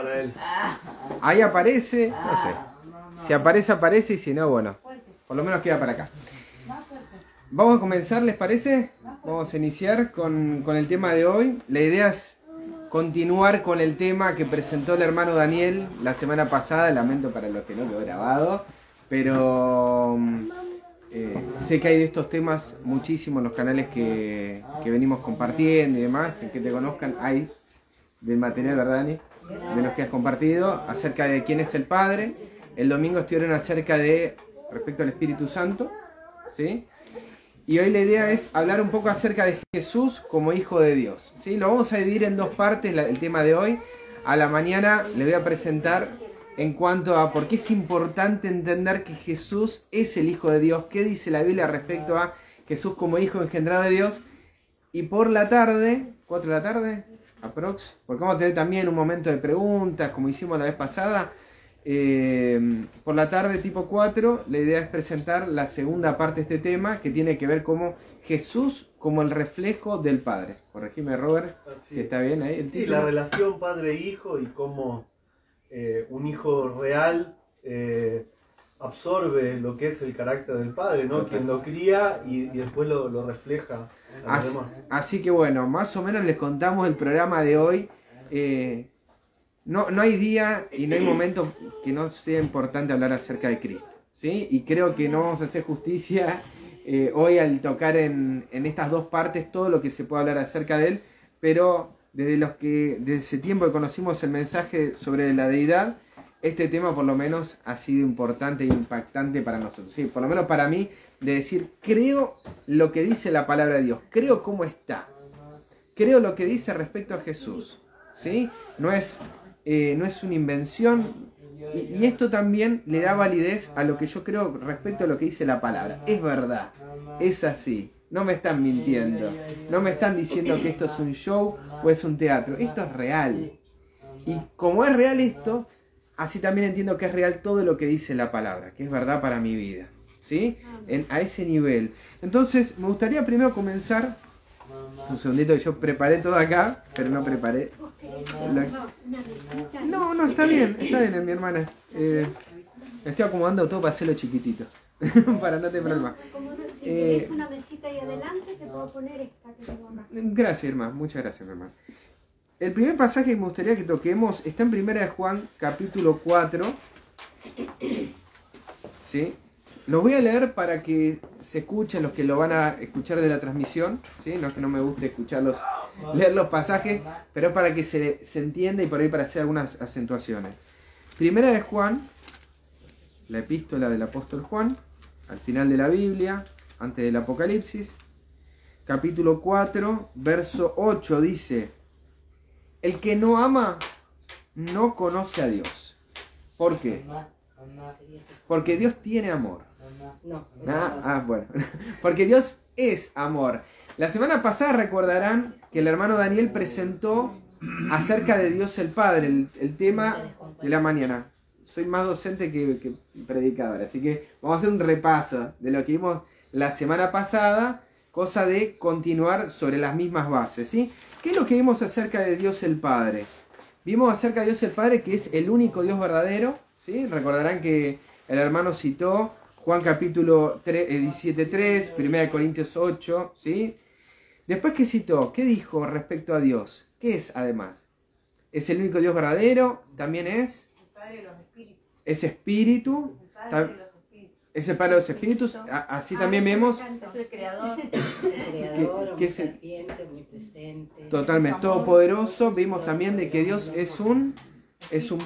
para él. Ahí aparece, no sé. Si aparece, aparece, y si no, bueno, por lo menos queda para acá. Vamos a comenzar, ¿les parece? Vamos a iniciar con el tema de hoy. La idea es continuar con el tema que presentó el hermano Daniel la semana pasada. Lamento para los que no lo he grabado, pero sé que hay de estos temas muchísimos en los canales que venimos compartiendo y demás. En que te conozcan hay del material, ¿verdad, Dani? De los que has compartido, acerca de quién es el Padre. El domingo estuvieron acerca de, respecto al Espíritu Santo, ¿sí? Y hoy la idea es hablar un poco acerca de Jesús como Hijo de Dios, ¿sí? Lo vamos a dividir en dos partes, el tema de hoy. A la mañana le voy a presentar en cuanto a por qué es importante entender que Jesús es el Hijo de Dios, qué dice la Biblia respecto a Jesús como Hijo engendrado de Dios. Y por la tarde, 4 de la tarde, aprox, porque vamos a tener también un momento de preguntas, como hicimos la vez pasada. Por la tarde, tipo 4, la idea es presentar la segunda parte de este tema, que tiene que ver como Jesús como el reflejo del Padre. Corregime, Robert, si está bien ahí el título. Sí, la relación padre-hijo y cómo un hijo real absorbe lo que es el carácter del padre, ¿no? Quien lo cría y después lo refleja a los demás. Así que bueno, más o menos les contamos el programa de hoy. No hay día y no hay momento que no sea importante hablar acerca de Cristo, ¿sí? Y creo que no vamos a hacer justicia hoy al tocar en estas dos partes todo lo que se puede hablar acerca de él, pero desde ese tiempo que conocimos el mensaje sobre la deidad, este tema por lo menos ha sido importante e impactante para nosotros, ¿sí? Por lo menos para mí, de decir, creo lo que dice la palabra de Dios, creo cómo está, creo lo que dice respecto a Jesús, ¿sí? No es una invención, y esto también le da validez a lo que yo creo respecto a lo que dice la palabra. Es verdad, es así, no me están mintiendo, no me están diciendo que esto es un show o es un teatro, esto es real. Y como es real esto, así también entiendo que es real todo lo que dice la palabra, que es verdad para mi vida, ¿sí? A ese nivel. Entonces, me gustaría primero comenzar. Un segundito, que yo preparé todo acá, pero no preparé. No, está bien, mi hermana. Estoy acomodando todo para hacerlo chiquitito, para no tener problema. Si tienes una mesita ahí adelante, te puedo poner esta que tengo acá. Gracias, hermano, muchas gracias, hermano. El primer pasaje que me gustaría que toquemos está en 1 de Juan, capítulo 4. ¿Sí? Los voy a leer para que se escuchen los que lo van a escuchar de la transmisión, ¿sí? No es que no me guste leer los pasajes, pero es para que se entienda y por ahí para hacer algunas acentuaciones. 1 de Juan, la epístola del apóstol Juan, al final de la Biblia, antes del Apocalipsis, capítulo 4, verso 8 dice: el que no ama no conoce a Dios. ¿Por qué? Porque Dios tiene amor. Bueno. Porque Dios es amor. La semana pasada recordarán que el hermano Daniel presentó acerca de Dios el Padre, el tema de la mañana. Soy más docente que predicador, así que vamos a hacer un repaso de lo que vimos la semana pasada, cosa de continuar sobre las mismas bases, ¿sí? ¿Qué es lo que vimos acerca de Dios el Padre? Vimos acerca de Dios el Padre que es el único Dios verdadero, ¿sí? Recordarán que el hermano citó Juan capítulo 17:3, 1 Corintios 8, ¿sí? Después, ¿qué citó? ¿Qué dijo respecto a Dios? ¿Qué es además? Es el único Dios verdadero, también es... El Padre de los Espíritus. Es Espíritu. El Padre de los Espíritus. Es el Padre de los Espíritus. Así también vemos... Es el creador. que es el omnisapiente, omnipresente. Totalmente todopoderoso. Vimos también de que Dios es un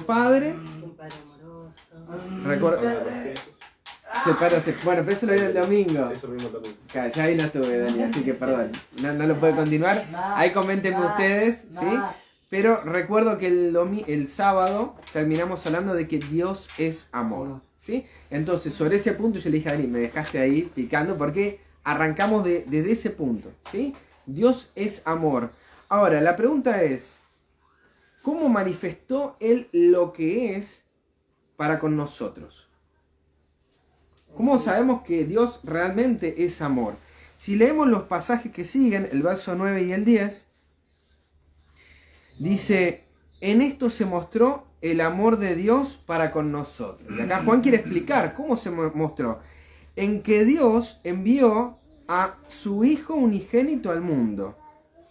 Padre. Un Padre amoroso. Bueno, pero eso lo vi el domingo. Eso mismo también. Ya ahí no estuve, Dani, así que perdón. No lo puedo continuar. Ahí coméntenme ustedes, ¿sí? Pero recuerdo que el sábado terminamos hablando de que Dios es amor, ¿sí? Entonces, sobre ese punto yo le dije a Dani, me dejaste ahí picando porque arrancamos desde ese punto, ¿sí? Dios es amor. Ahora, la pregunta es, ¿cómo manifestó Él lo que es para con nosotros? ¿Cómo sabemos que Dios realmente es amor? Si leemos los pasajes que siguen, el verso 9 y el 10, dice: en esto se mostró el amor de Dios para con nosotros. Y acá Juan quiere explicar cómo se mostró. En que Dios envió a su Hijo unigénito al mundo,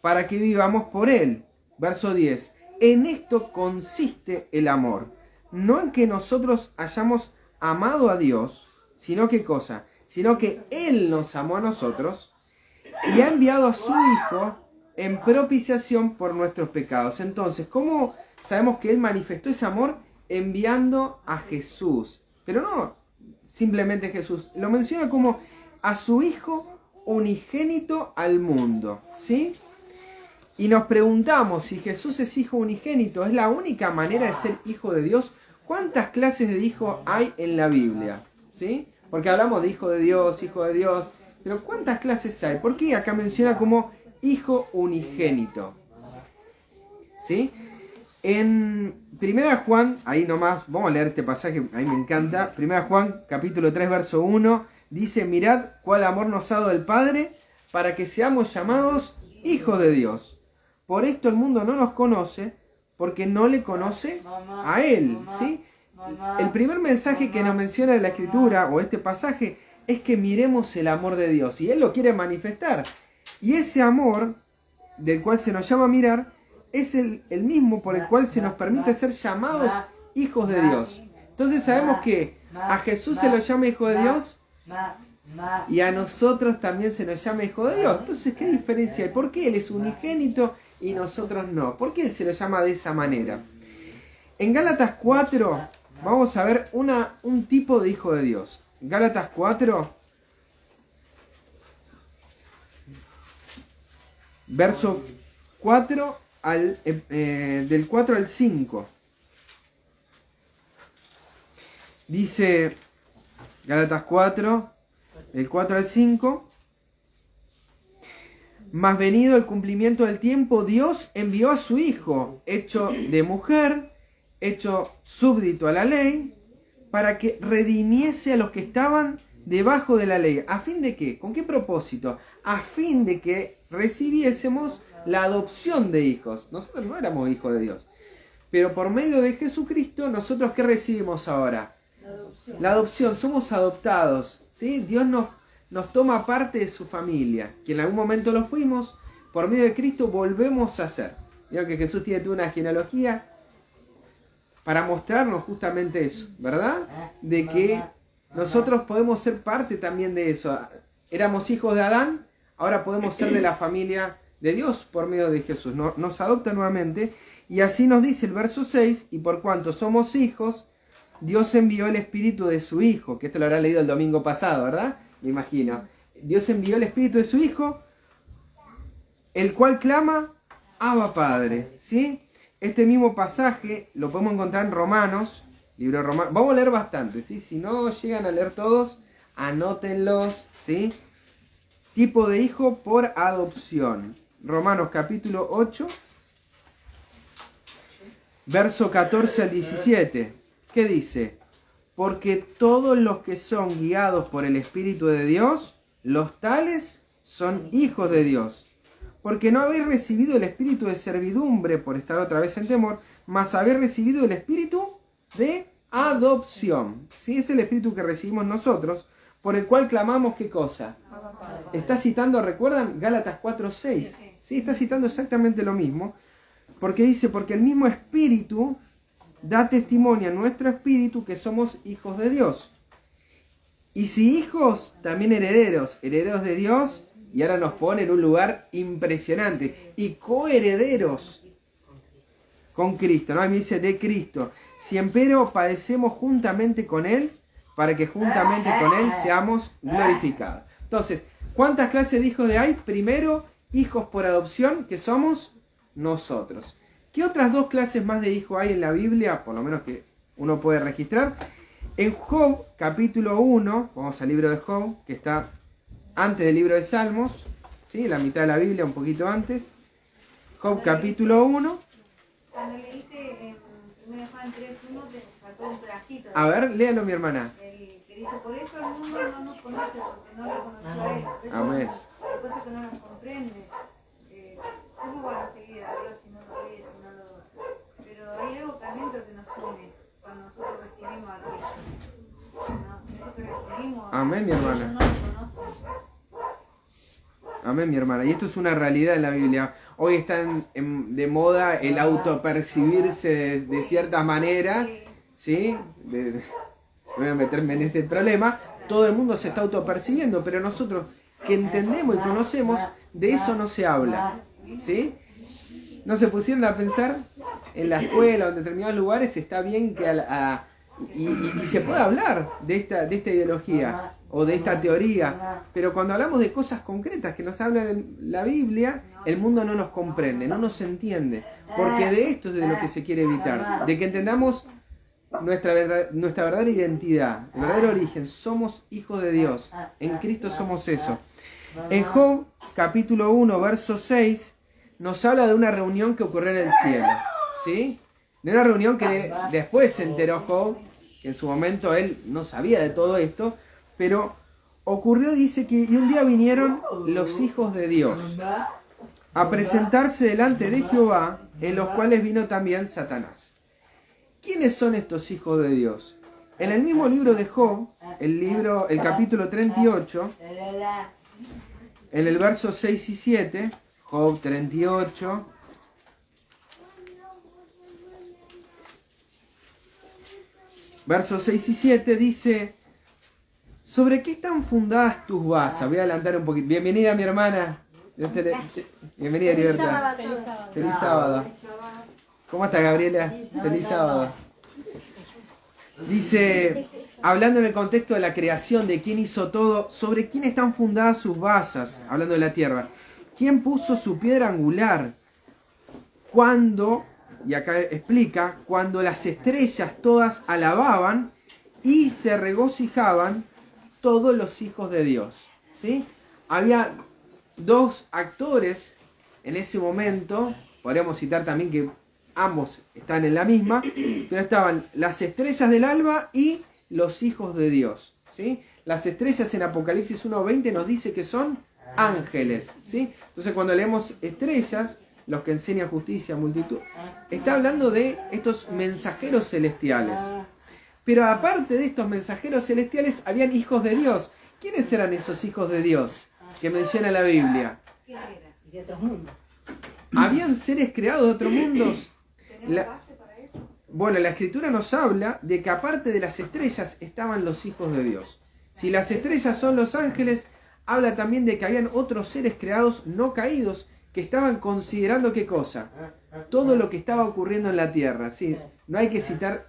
para que vivamos por Él. Verso 10. En esto consiste el amor. No en que nosotros hayamos amado a Dios, sino ¿qué cosa? Sino que Él nos amó a nosotros y ha enviado a su Hijo en propiciación por nuestros pecados. Entonces, ¿cómo sabemos que Él manifestó ese amor? Enviando a Jesús. Pero no simplemente Jesús. Lo menciona como a su Hijo unigénito al mundo. ¿Sí? Y nos preguntamos si Jesús es Hijo unigénito. ¿Es la única manera de ser Hijo de Dios? ¿Cuántas clases de hijo hay en la Biblia? ¿Sí? Porque hablamos de Hijo de Dios, pero ¿cuántas clases hay? ¿Por qué acá menciona como Hijo unigénito? ¿Sí? En 1 Juan, ahí nomás, vamos a leer este pasaje, a mí me encanta. 1 Juan, capítulo 3, verso 1, dice: mirad cuál amor nos ha dado el Padre para que seamos llamados hijos de Dios. Por esto el mundo no nos conoce, porque no le conoce a Él. ¿Sí? El primer mensaje que nos menciona la Escritura, o este pasaje, es que miremos el amor de Dios. Y Él lo quiere manifestar. Y ese amor, del cual se nos llama a mirar, es el mismo por el cual se nos permite ser llamados hijos de Dios. Entonces sabemos que a Jesús se lo llama hijo de Dios y a nosotros también se nos llama hijo de Dios. Entonces, ¿qué diferencia hay? ¿Por qué Él es unigénito y nosotros no? ¿Por qué Él se lo llama de esa manera? En Gálatas 4 vamos a ver un tipo de hijo de Dios. Gálatas 4, verso 4 del 4 al 5. Dice Gálatas 4, del 4 al 5. Mas venido el cumplimiento del tiempo, Dios envió a su Hijo, hecho de mujer, hecho súbdito a la ley, para que redimiese a los que estaban debajo de la ley. ¿A fin de qué? ¿Con qué propósito? A fin de que recibiésemos la adopción de hijos. Nosotros no éramos hijos de Dios, pero por medio de Jesucristo, ¿nosotros qué recibimos ahora? La adopción. Somos adoptados, ¿sí? Dios nos toma parte de su familia, que en algún momento lo fuimos, por medio de Cristo volvemos a ser. Vieron que Jesús tiene toda una genealogía para mostrarnos justamente eso, ¿verdad? De que nosotros podemos ser parte también de eso. Éramos hijos de Adán, ahora podemos ser de la familia de Dios por medio de Jesús. Nos adopta nuevamente, y así nos dice el verso 6, y por cuanto somos hijos, Dios envió el Espíritu de su Hijo, que esto lo habrá leído el domingo pasado, ¿verdad? Me imagino. Dios envió el Espíritu de su Hijo, el cual clama, Abba Padre, ¿sí? Este mismo pasaje lo podemos encontrar en Romanos, libro de Romanos. Vamos a leer bastante, ¿sí? Si no llegan a leer todos, anótenlos, ¿sí? Tipo de hijo por adopción. Romanos capítulo 8, verso 14 al 17. ¿Qué dice? Porque todos los que son guiados por el Espíritu de Dios, los tales son hijos de Dios. Porque no habéis recibido el espíritu de servidumbre por estar otra vez en temor, mas habéis recibido el espíritu de adopción. ¿Sí? Es el espíritu que recibimos nosotros, por el cual clamamos, ¿qué cosa? Está citando, ¿recuerdan? Gálatas 4:6. ¿Sí? Está citando exactamente lo mismo. Porque dice, porque el mismo espíritu da testimonio a nuestro espíritu que somos hijos de Dios. Y si hijos, también herederos, herederos de Dios. Y ahora nos pone en un lugar impresionante. Y coherederos con Cristo. ¿No? A mí dice de Cristo. Si empero padecemos juntamente con Él, para que juntamente con Él seamos glorificados. Entonces, ¿cuántas clases de hijos hay? Primero, hijos por adopción, que somos nosotros. ¿Qué otras dos clases más de hijos hay en la Biblia? Por lo menos que uno puede registrar. En Job, capítulo 1, vamos al libro de Job, que está antes del libro de Salmos, ¿sí? La mitad de la Biblia, un poquito antes. Job capítulo 1. Cuando leíste en 1 Juan 3:1 te faltó un pedacito. A ver, léalo mi hermana. El que dice, por eso el mundo no nos conoce, porque no lo conoció a Él. Eso Amén. hay cosas que no nos comprende. ¿Cómo van a seguir a Dios si no lo leen, si no lo... Pero Amén, mi hermana. Amén, mi hermana. Y esto es una realidad en la Biblia. Hoy están de moda el autopercibirse de cierta manera, ¿sí? No voy a meterme en ese problema. Todo el mundo se está autopercibiendo, pero nosotros que entendemos y conocemos, de eso no se habla, ¿sí? No se pusieron a pensar en la escuela o en determinados lugares, está bien que y se puede hablar de esta ideología o de esta teoría, pero cuando hablamos de cosas concretas que nos habla la Biblia, el mundo no nos comprende, no nos entiende, porque de esto es de lo que se quiere evitar, de que entendamos nuestra verdadera identidad, el verdadero origen. Somos hijos de Dios, en Cristo somos eso. En Job, capítulo 1, verso 6, nos habla de una reunión que ocurrió en el cielo, ¿sí? De una reunión que después se enteró Job, que en su momento él no sabía de todo esto, pero ocurrió, dice que y un día vinieron los hijos de Dios a presentarse delante de Jehová, en los cuales vino también Satanás. ¿Quiénes son estos hijos de Dios? En el mismo libro de Job, el capítulo 38, en el verso 6 y 7, Job 38, versos 6 y 7 dice: ¿sobre qué están fundadas tus basas? Voy a adelantar un poquito. Bienvenida, mi hermana. Bienvenida, Libertad. Feliz sábado. ¿Cómo está, Gabriela? Feliz sábado. Dice, hablando en el contexto de la creación, de quién hizo todo, ¿sobre quién están fundadas sus basas? Hablando de la tierra. ¿Quién puso su piedra angular? Cuando, y acá explica, cuando las estrellas todas alababan y se regocijaban todos los hijos de Dios, ¿sí? Había dos actores en ese momento, podríamos citar también que ambos están en la misma, pero estaban las estrellas del alba y los hijos de Dios, ¿sí? Las estrellas en Apocalipsis 1:20 nos dice que son ángeles, ¿sí? Entonces cuando leemos estrellas, los que enseñan justicia, multitud, está hablando de estos mensajeros celestiales. Pero aparte de estos mensajeros celestiales, habían hijos de Dios. ¿Quiénes eran esos hijos de Dios que menciona la Biblia? De otros mundos. ¿Habían seres creados de otros mundos? Bueno, la Escritura nos habla de que aparte de las estrellas estaban los hijos de Dios. Si las estrellas son los ángeles, habla también de que habían otros seres creados no caídos que estaban considerando ¿qué cosa? Todo lo que estaba ocurriendo en la tierra. ¿Sí? No hay que citar,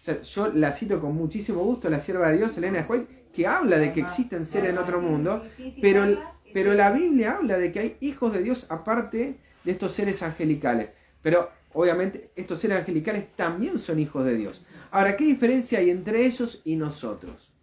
o sea, yo la cito con muchísimo gusto, la sierva de Dios, Elena White, que habla de que existen seres en otro mundo, pero la Biblia habla de que hay hijos de Dios aparte de estos seres angelicales. Pero obviamente estos seres angelicales también son hijos de Dios. Ahora, ¿qué diferencia hay entre ellos y nosotros?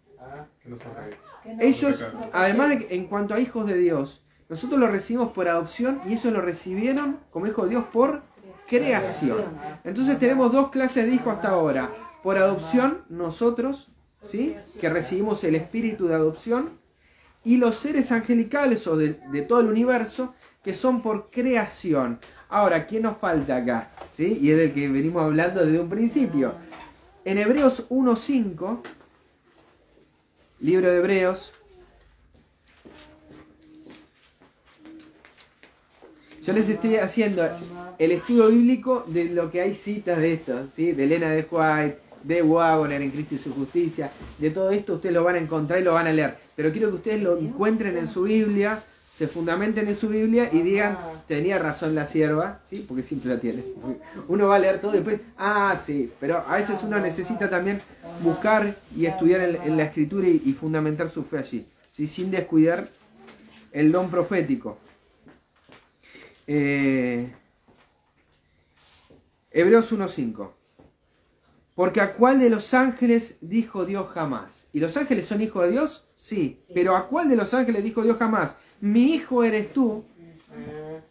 Ellos, además de que en cuanto a hijos de Dios, nosotros los recibimos por adopción y ellos lo recibieron como hijos de Dios por creación. Entonces tenemos dos clases de hijos hasta ahora. Por adopción, nosotros, ¿sí? Que recibimos el espíritu de adopción, y los seres angelicales o de todo el universo, que son por creación. Ahora, ¿qué nos falta acá? ¿Sí? Y es del que venimos hablando desde un principio. En Hebreos 1:5, libro de Hebreos, yo les estoy haciendo el estudio bíblico de lo que hay citas de esto, ¿sí? De Elena de White, de Wagner en Cristo y su justicia, de todo esto ustedes lo van a encontrar y lo van a leer. Pero quiero que ustedes lo encuentren en su Biblia, se fundamenten en su Biblia y digan, tenía razón la sierva, ¿sí? Porque siempre la tiene. Uno va a leer todo y después, sí, pero a veces uno necesita también buscar y estudiar en la Escritura y fundamentar su fe allí, ¿sí? Sin descuidar el don profético. Hebreos 1:5. Porque ¿a cuál de los ángeles dijo Dios jamás? ¿Y los ángeles son hijos de Dios? Sí. Pero ¿a cuál de los ángeles dijo Dios jamás? Mi hijo eres tú.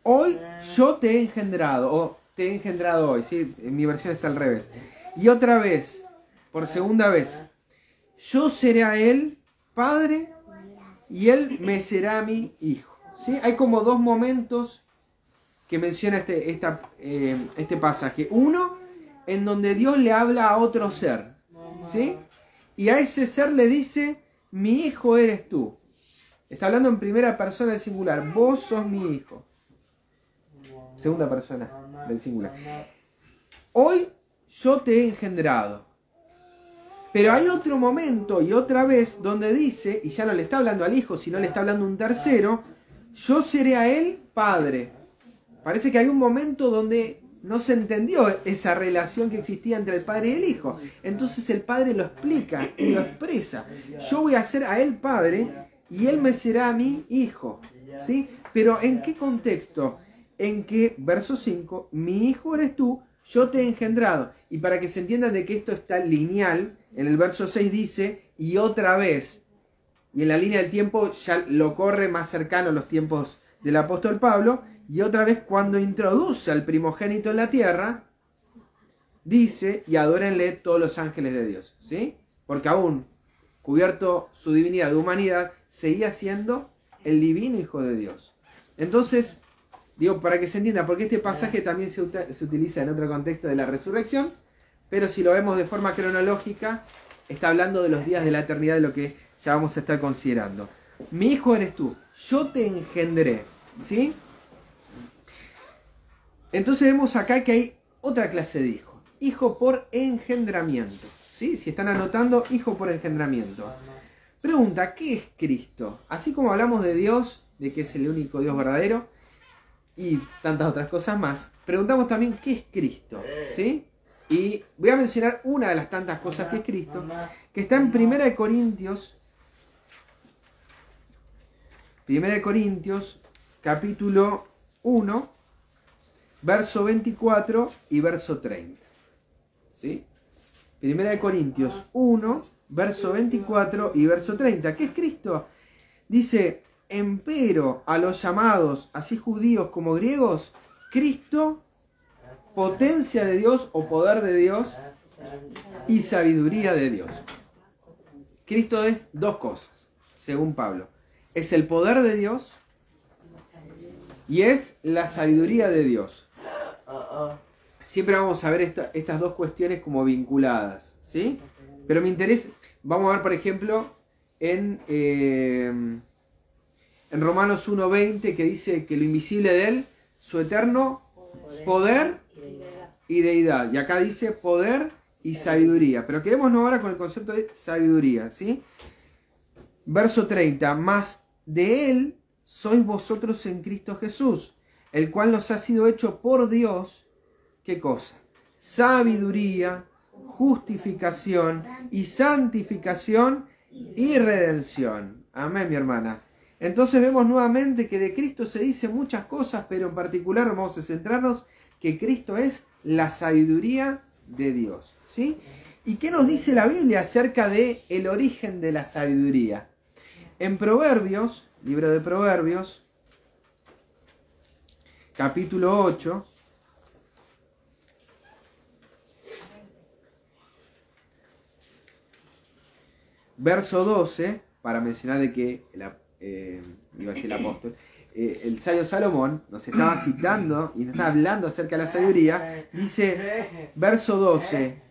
Hoy yo te he engendrado. O te he engendrado hoy. ¿Sí? En mi versión está al revés. Y otra vez, por segunda vez. Yo seré a él padre y él me será mi hijo. ¿Sí? Hay como dos momentos que menciona este pasaje. Uno, en donde Dios le habla a otro ser, ¿sí? Y a ese ser le dice, mi hijo eres tú. Está hablando en primera persona del singular. Vos sos mi hijo. Segunda persona del singular. Hoy yo te he engendrado. Pero hay otro momento y otra vez donde dice, y ya no le está hablando al hijo, sino le está hablando a un tercero, yo seré a él padre. Parece que hay un momento donde no se entendió esa relación que existía entre el padre y el hijo. Entonces el padre lo explica y lo expresa. Yo voy a ser a él padre y él me será a mí hijo. ¿Sí? Pero ¿en qué contexto? En que, verso 5, mi hijo eres tú, yo te he engendrado. Y para que se entienda de que esto está lineal, en el verso 6 dice, y otra vez. Y en la línea del tiempo ya lo corre más cercano a los tiempos del apóstol Pablo. Y otra vez cuando introduce al primogénito en la tierra, dice, y adórenle todos los ángeles de Dios. ¿Sí? Porque aún, cubierto su divinidad de humanidad, seguía siendo el divino Hijo de Dios. Entonces, digo, para que se entienda, porque este pasaje también se utiliza en otro contexto de la resurrección, pero si lo vemos de forma cronológica, está hablando de los días de la eternidad, de lo que ya vamos a estar considerando. Mi hijo eres tú, yo te engendré. ¿Sí? Entonces vemos acá que hay otra clase de hijo. Hijo por engendramiento. ¿Sí? Si están anotando, hijo por engendramiento. Pregunta, ¿qué es Cristo? Así como hablamos de Dios, de que es el único Dios verdadero, y tantas otras cosas más, preguntamos también qué es Cristo. ¿Sí? Y voy a mencionar una de las tantas cosas que es Cristo, que está en 1 Corintios, capítulo 1, verso 24 y verso 30. ¿Sí? 1 Corintios 1, verso 24 y verso 30. ¿Qué es Cristo? Dice, empero a los llamados, así judíos como griegos, Cristo, potencia de Dios o poder de Dios y sabiduría de Dios. Cristo es dos cosas, según Pablo. Es el poder de Dios y es la sabiduría de Dios. Siempre vamos a ver estas dos cuestiones como vinculadas, ¿sí? Pero me interesa, vamos a ver por ejemplo en Romanos 1:20 que dice que lo invisible de Él, su eterno poder y deidad. Y acá dice poder y sabiduría. Pero quedémonos ahora con el concepto de sabiduría, ¿sí? Verso 30. Mas de Él sois vosotros en Cristo Jesús, el cual nos ha sido hecho por Dios, ¿qué cosa? Sabiduría, justificación y santificación y redención. Amén, mi hermana. Entonces vemos nuevamente que de Cristo se dicen muchas cosas, pero en particular vamos a centrarnos que Cristo es la sabiduría de Dios, ¿sí? ¿Y qué nos dice la Biblia acerca de el origen de la sabiduría? En Proverbios, libro de Proverbios, capítulo 8, verso 12, para mencionar de que iba a decir el apóstol, el sabio Salomón nos estaba citando y nos está hablando acerca de la sabiduría. Dice, verso 12,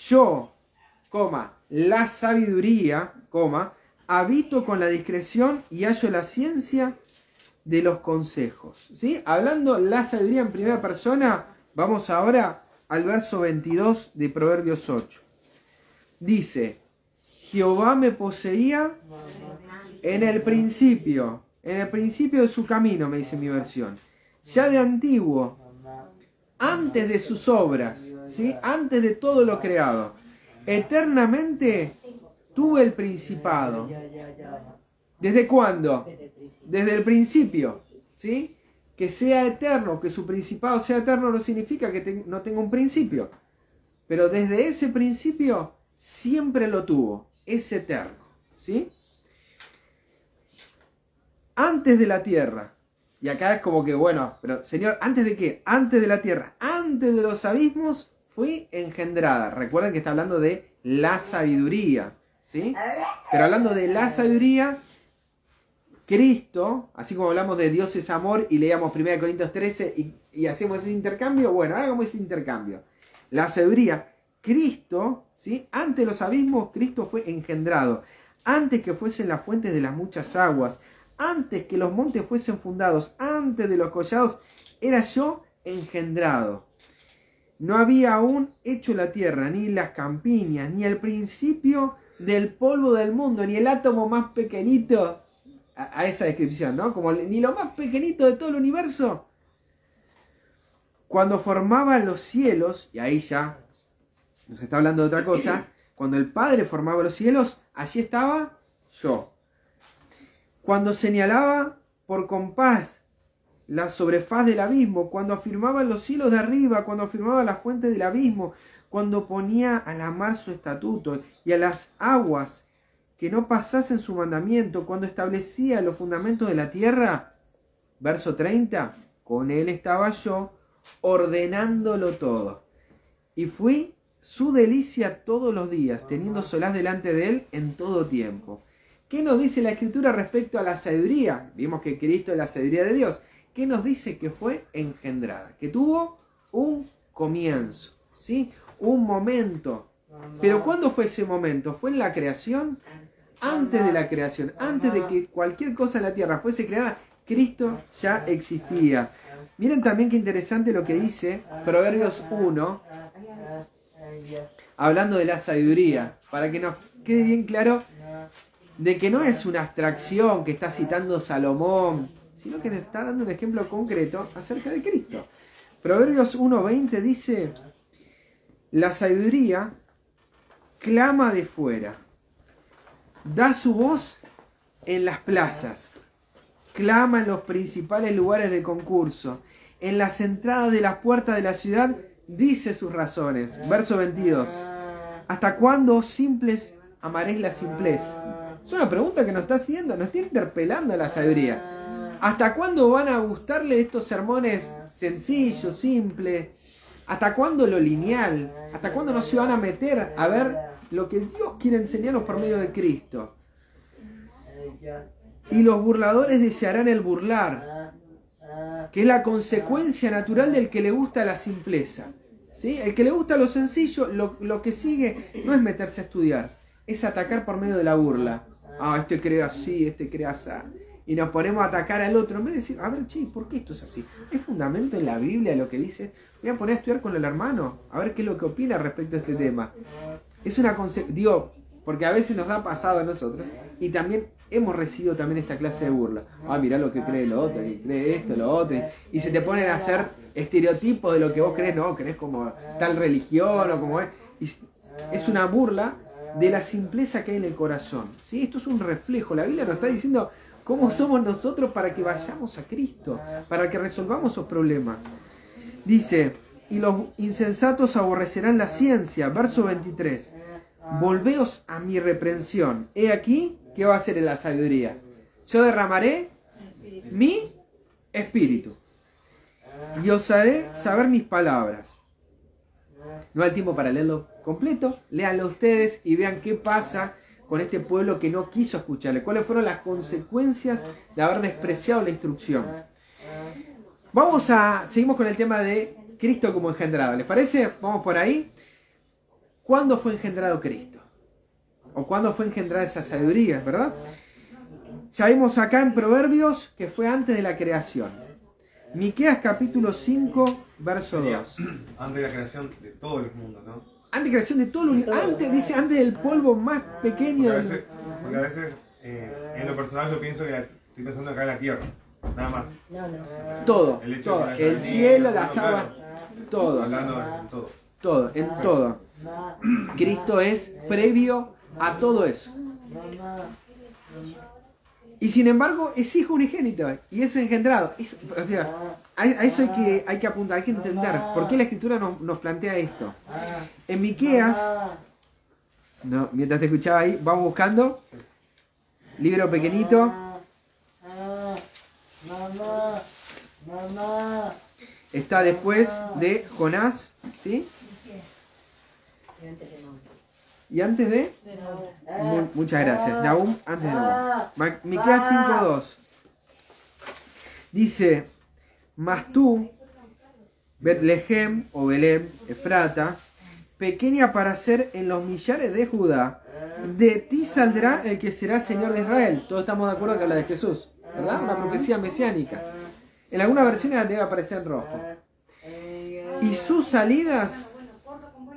yo, la sabiduría, habito con la discreción y hallo la ciencia de los consejos. ¿Sí? Hablando la sabiduría en primera persona, vamos ahora al verso 22 de Proverbios 8. Dice, Jehová me poseía en el principio de su camino, me dice mi versión, ya de antiguo, antes de sus obras, ¿sí? Antes de todo lo creado, eternamente tuve el principado. ¿Desde cuándo? Desde el principio, ¿sí? Que sea eterno, que su principado sea eterno no significa que no tenga un principio, pero desde ese principio siempre lo tuvo, es eterno, ¿sí? Antes de la tierra, y acá es como que, bueno, pero Señor, ¿antes de qué? Antes de la tierra, antes de los abismos, fui engendrada. Recuerden que está hablando de la sabiduría, ¿sí? Pero hablando de la sabiduría, Cristo, así como hablamos de Dios es amor y leíamos 1 Corintios 13 y hacemos ese intercambio, bueno, hagamos ese intercambio. La sabiduría, Cristo, ¿sí? Ante los abismos, Cristo fue engendrado. antes que fuesen las fuentes de las muchas aguas, antes que los montes fuesen fundados, antes de los collados, era yo engendrado. No había aún hecho la tierra, ni las campiñas, ni el principio del polvo del mundo, ni el átomo más pequeñito, a esa descripción, ¿no? Como ni lo más pequeñito de todo el universo. Cuando formaba los cielos, y ahí ya nos está hablando de otra cosa, cuando el Padre formaba los cielos, allí estaba yo. Cuando señalaba por compás la sobrefaz del abismo, cuando afirmaba los cielos de arriba, cuando afirmaba la fuente del abismo, cuando ponía a la mar su estatuto y a las aguas que no pasasen su mandamiento, cuando establecía los fundamentos de la tierra, verso 30, con él estaba yo, ordenándolo todo. Y fui su delicia todos los días, teniendo solaz delante de él en todo tiempo. ¿Qué nos dice la Escritura respecto a la sabiduría? Vimos que Cristo es la sabiduría de Dios. ¿Qué nos dice? Que fue engendrada, que tuvo un comienzo, ¿sí? Un momento. Pero ¿cuándo fue ese momento? ¿Fue en la creación? Antes de la creación, antes de que cualquier cosa en la tierra fuese creada, Cristo ya existía. Miren también qué interesante lo que dice Proverbios 1, hablando de la sabiduría, para que nos quede bien claro de que no es una abstracción que está citando Salomón, sino que nos está dando un ejemplo concreto acerca de Cristo. Proverbios 1:20 dice: la sabiduría clama de fuera, da su voz en las plazas, clama en los principales lugares de concurso, en las entradas de las puertas de la ciudad, dice sus razones. Verso 22. ¿Hasta cuándo, oh simples, amaréis la simpleza? Es una pregunta que nos está haciendo, nos está interpelando a la sabiduría. ¿Hasta cuándo van a gustarle estos sermones sencillos, simples? ¿Hasta cuándo lo lineal? ¿Hasta cuándo no se van a meter a ver lo que Dios quiere enseñarnos por medio de Cristo? Y los burladores desearán el burlar, que es la consecuencia natural del que le gusta la simpleza, ¿sí? El que le gusta lo sencillo, lo que sigue no es meterse a estudiar, es atacar por medio de la burla. Ah, este cree así, este cree así. Y nos ponemos a atacar al otro, en vez de decir, a ver, che, ¿por qué esto es así? ¿Es fundamento en la Biblia lo que dice? Voy a poner a estudiar con el hermano, a ver qué es lo que opina respecto a este tema. Es una digo, porque a veces nos ha pasado a nosotros, y también hemos recibido también esta clase de burla. Ah, mirá lo que cree lo otro, que cree esto, lo otro, y se te ponen a hacer estereotipos de lo que vos crees, no, crees como tal religión o como es. Y es una burla de la simpleza que hay en el corazón, ¿sí? Esto es un reflejo, la Biblia nos está diciendo cómo somos nosotros para que vayamos a Cristo, para que resolvamos esos problemas. Dice, y los insensatos aborrecerán la ciencia, verso 23. Volveos a mi reprensión. He aquí, ¿qué va a hacer en la sabiduría? Yo derramaré mi espíritu. Y os haré saber mis palabras. No hay tiempo para leerlo completo. Léanlo ustedes y vean qué pasa con este pueblo que no quiso escucharle. ¿Cuáles fueron las consecuencias de haber despreciado la instrucción? Seguimos con el tema de Cristo como engendrado. ¿Les parece? Vamos por ahí. ¿Cuándo fue engendrado Cristo? ¿O cuándo fue engendrada esa sabiduría, verdad? Ya vimos acá en Proverbios que fue antes de la creación. Miqueas capítulo 5, verso 2. Antes de la creación de todo el mundo, ¿no? Antes de la creación de todo el universo. Dice antes del polvo más pequeño. Porque a veces en lo personal yo pienso que estoy pensando acá en la tierra. Nada más. Todo. El cielo, las aguas. Todo. Hablando de todo. Todo, en todo. Cristo es previo a todo eso. Y sin embargo es hijo unigénito y es engendrado. O sea, a eso hay que apuntar, hay que entender por qué la Escritura nos plantea esto. En Miqueas, mientras te escuchaba ahí, vamos buscando. Libro pequeñito. Está después de Jonás, ¿sí? Y antes de... Muchas gracias. Nahum, antes de Nahum. Miqueas 5:2. Dice, mas tú, Betlehem o Belén, Efrata, pequeña para ser en los millares de Judá, de ti saldrá el que será Señor de Israel. Todos estamos de acuerdo que habla de Jesús, ¿verdad? Una profecía mesiánica. En algunas versiones debe aparecer en rojo. Y sus salidas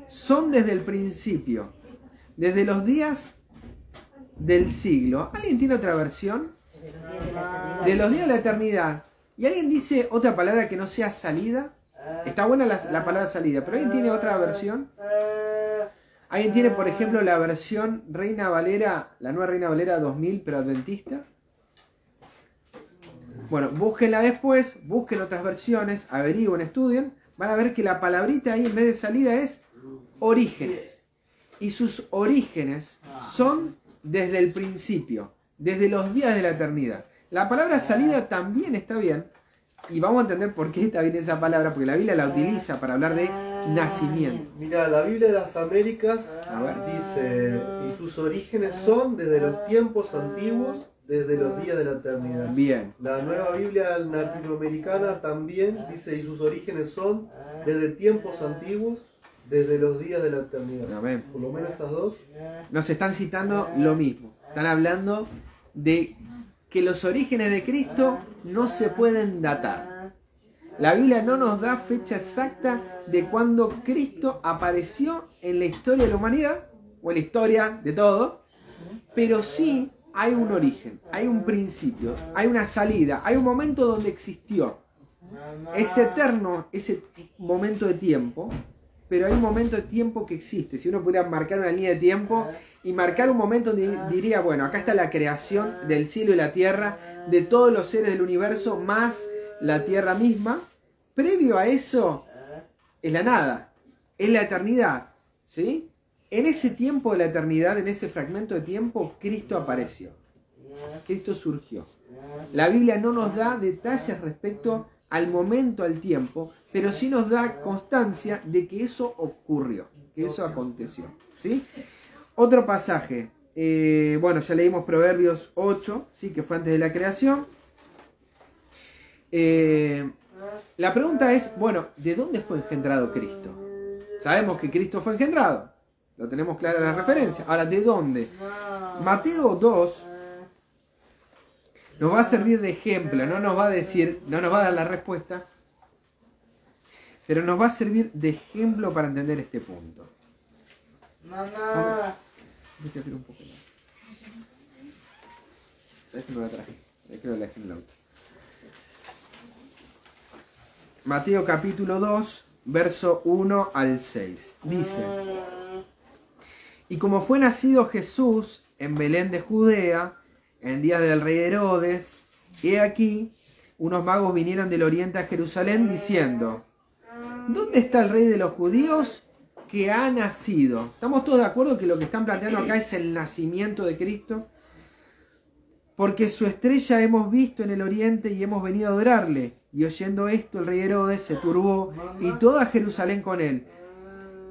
son desde el principio, desde los días del siglo. ¿Alguien tiene otra versión? De los días de la eternidad. ¿Y alguien dice otra palabra que no sea salida? Está buena la palabra salida, pero ¿alguien tiene otra versión? ¿Alguien tiene, por ejemplo, la versión Reina Valera, la nueva Reina Valera 2000, pero adventista? Bueno, búsquenla después, busquen otras versiones, averigüen, estudien. Van a ver que la palabrita ahí en vez de salida es orígenes. Y sus orígenes son desde el principio, desde los días de la eternidad. La palabra salida también está bien. Y vamos a entender por qué está bien esa palabra, porque la Biblia la utiliza para hablar de nacimiento. Mira, la Biblia de las Américas dice, y sus orígenes son desde los tiempos antiguos, desde los días de la eternidad. Bien. La nueva Biblia latinoamericana también dice, y sus orígenes son desde tiempos antiguos, desde los días de la eternidad. Amén. Por lo menos esas dos. Nos están citando lo mismo. Están hablando de que los orígenes de Cristo no se pueden datar. La Biblia no nos da fecha exacta de cuando Cristo apareció en la historia de la humanidad, o en la historia de todo, pero sí hay un origen, hay un principio, hay una salida, hay un momento donde existió. Es eterno ese momento de tiempo, pero hay un momento de tiempo que existe. Si uno pudiera marcar una línea de tiempo y marcar un momento donde diría, bueno, acá está la creación del cielo y la tierra, de todos los seres del universo, más la tierra misma. Previo a eso es la nada, es la eternidad, ¿sí? En ese tiempo de la eternidad, en ese fragmento de tiempo, Cristo apareció. Cristo surgió. La Biblia no nos da detalles respecto al momento, al tiempo, pero sí nos da constancia de que eso ocurrió, que eso aconteció, ¿sí? Otro pasaje, bueno, ya leímos Proverbios 8, ¿sí? Que fue antes de la creación. La pregunta es, bueno, ¿de dónde fue engendrado Cristo? Sabemos que Cristo fue engendrado, lo tenemos clara la referencia. Ahora, ¿de dónde? Mateo 2 nos va a servir de ejemplo, no nos va a decir, no nos va a dar la respuesta, pero nos va a servir de ejemplo para entender este punto. Mamá. Déjame hacer un poco más. ¿Sabes que no la traje? Creo que la dejé en el auto. Mateo capítulo 2, verso 1 al 6. Dice: Y como fue nacido Jesús en Belén de Judea, en días del rey Herodes, he aquí, unos magos vinieron del oriente a Jerusalén diciendo: ¿Dónde está el rey de los judíos que ha nacido? ¿Estamos todos de acuerdo que lo que están planteando acá es el nacimiento de Cristo? Porque su estrella hemos visto en el oriente y hemos venido a adorarle. Y oyendo esto, el rey Herodes se turbó y toda Jerusalén con él.